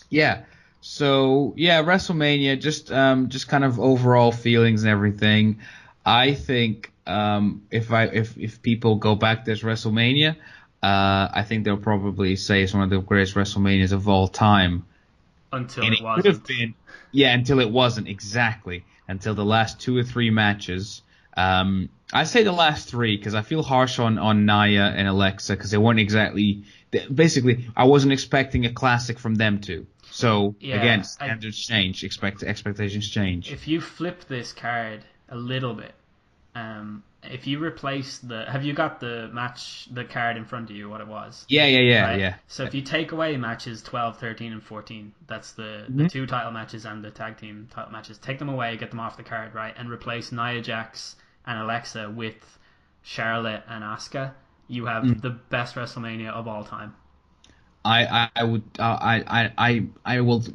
yeah. So yeah, WrestleMania, just kind of overall feelings and everything. I think if people go back to this WrestleMania, I think they'll probably say it's one of the greatest WrestleManias of all time. Until and it wasn't. Could have been, until it wasn't, exactly. Until the last 2 or 3 matches. I say the last 3 because I feel harsh on Nia and Alexa because they weren't exactly... Basically, I wasn't expecting a classic from them two. So, again, standards change, expectations change. If you flip this card a little bit, if you replace have you got the card in front of you, what it was? Yeah, right? yeah. So if you take away matches 12, 13, and 14, that's the 2 title matches and the tag team title matches, take them away, get them off the card, right? And replace Nia Jax and Alexa with Charlotte and Asuka, you have the best WrestleMania of all time. I will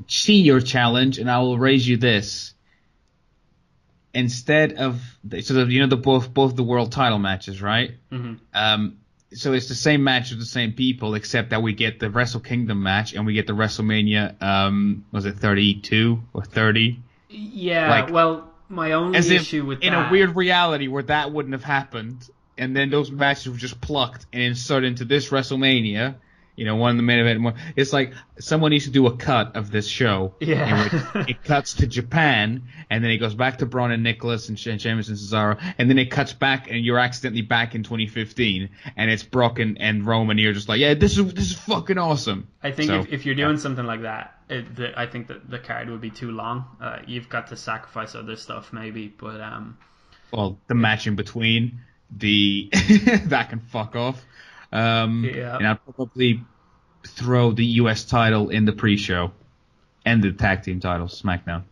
see your challenge and I will raise you this. Instead of both the world title matches, right? Mm-hmm. So it's the same match with the same people, except that we get the Wrestle Kingdom match and we get the WrestleMania. Was it 32 or 30? Yeah. Well, My only As if issue with in that, a weird reality where that wouldn't have happened, and then those matches were just plucked and inserted into this WrestleMania. One in the main event. It's like someone needs to do a cut of this show. Yeah. In which it cuts to Japan, and then it goes back to Braun and Nicholas and Sheamus and Cesaro, and then it cuts back, and you're accidentally back in 2015, and it's Brock and Roman. You're just like, yeah, this is fucking awesome. I think if you're doing something like that, I think that the card would be too long. You've got to sacrifice other stuff maybe, but well, the match in between, that can fuck off. And I'd probably throw the U.S. title in the pre-show and the tag team titles, SmackDown.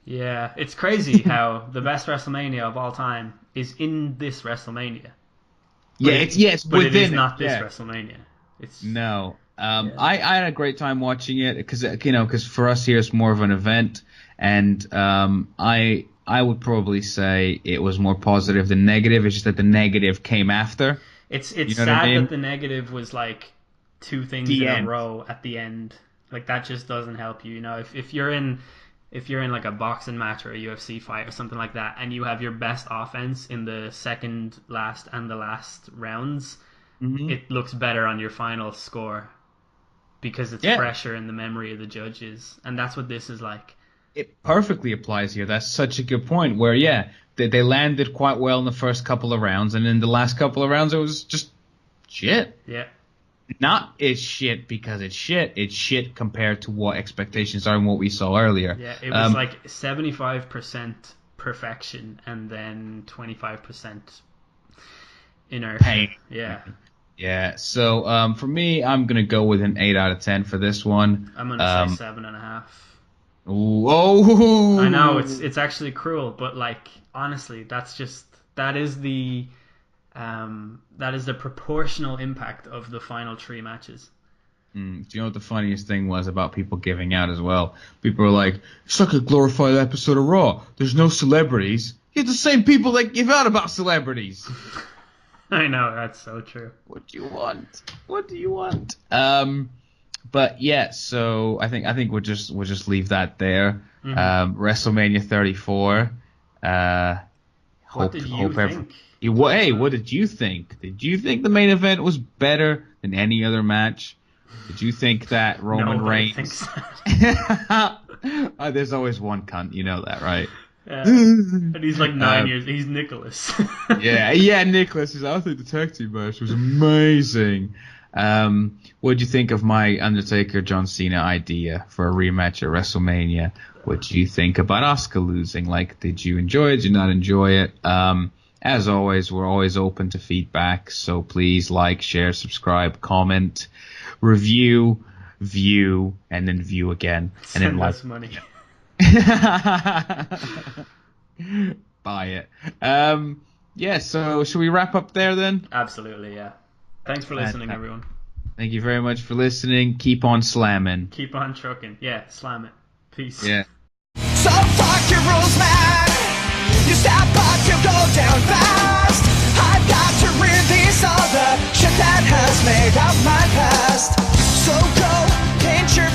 Yeah, it's crazy how the best WrestleMania of all time is in this WrestleMania. But it is not this WrestleMania. No. I had a great time watching it because for us here it's more of an event, and I would probably say it was more positive than negative. It's just that the negative came after. It's sad that the negative was like two things in a row at the end. Like that just doesn't help you. If you're in like a boxing match or a UFC fight or something like that, and you have your best offense in the second last and the last rounds, it looks better on your final score because it's fresher in the memory of the judges, and that's what this is like. It perfectly applies here. That's such a good point. Where they landed quite well in the first couple of rounds, and in the last couple of rounds it was just shit. Yeah. Not it's shit because it's shit. It's shit compared to what expectations are and what we saw earlier. Yeah, it was like 75% perfection and then 25% inertia. Pain. Yeah. Yeah. So for me, I'm gonna go with an 8 out of 10 for this one. I'm gonna say 7.5. Whoa! I know it's actually cruel, but like honestly, that is the proportional impact of the final 3 matches. Do you know what the funniest thing was about people giving out as well? People were like, it's like a glorified episode of Raw. There's no celebrities. You're the same people that give out about celebrities. I know, that's so true. What do you want? But yeah, so I think we'll just leave that there. WrestleMania 34. What did you think? What did you think? Did you think the main event was better than any other match? Did you think that Roman Reigns? Thinks there's always one cunt, you know that, right? Yeah. And he's like 9 years. He's Nicholas. yeah, Nicholas. I think the tag team match was amazing. What did you think of my Undertaker John Cena idea for a rematch at WrestleMania? What did you think about Asuka losing? Like, did you enjoy it? Did you not enjoy it? As always, we're always open to feedback. So please like, share, subscribe, comment, review, view, and then view again. And Send then us money. Buy it. Yeah, so should we wrap up there then? Absolutely, yeah. Thanks for listening, everyone. Thank you very much for listening. Keep on slamming. Keep on trucking. Yeah, slam it. Peace. Yeah. So fuck your rules, man. You stop, but you go down fast. I've got to rid these other shit that has made up my past. So go paint your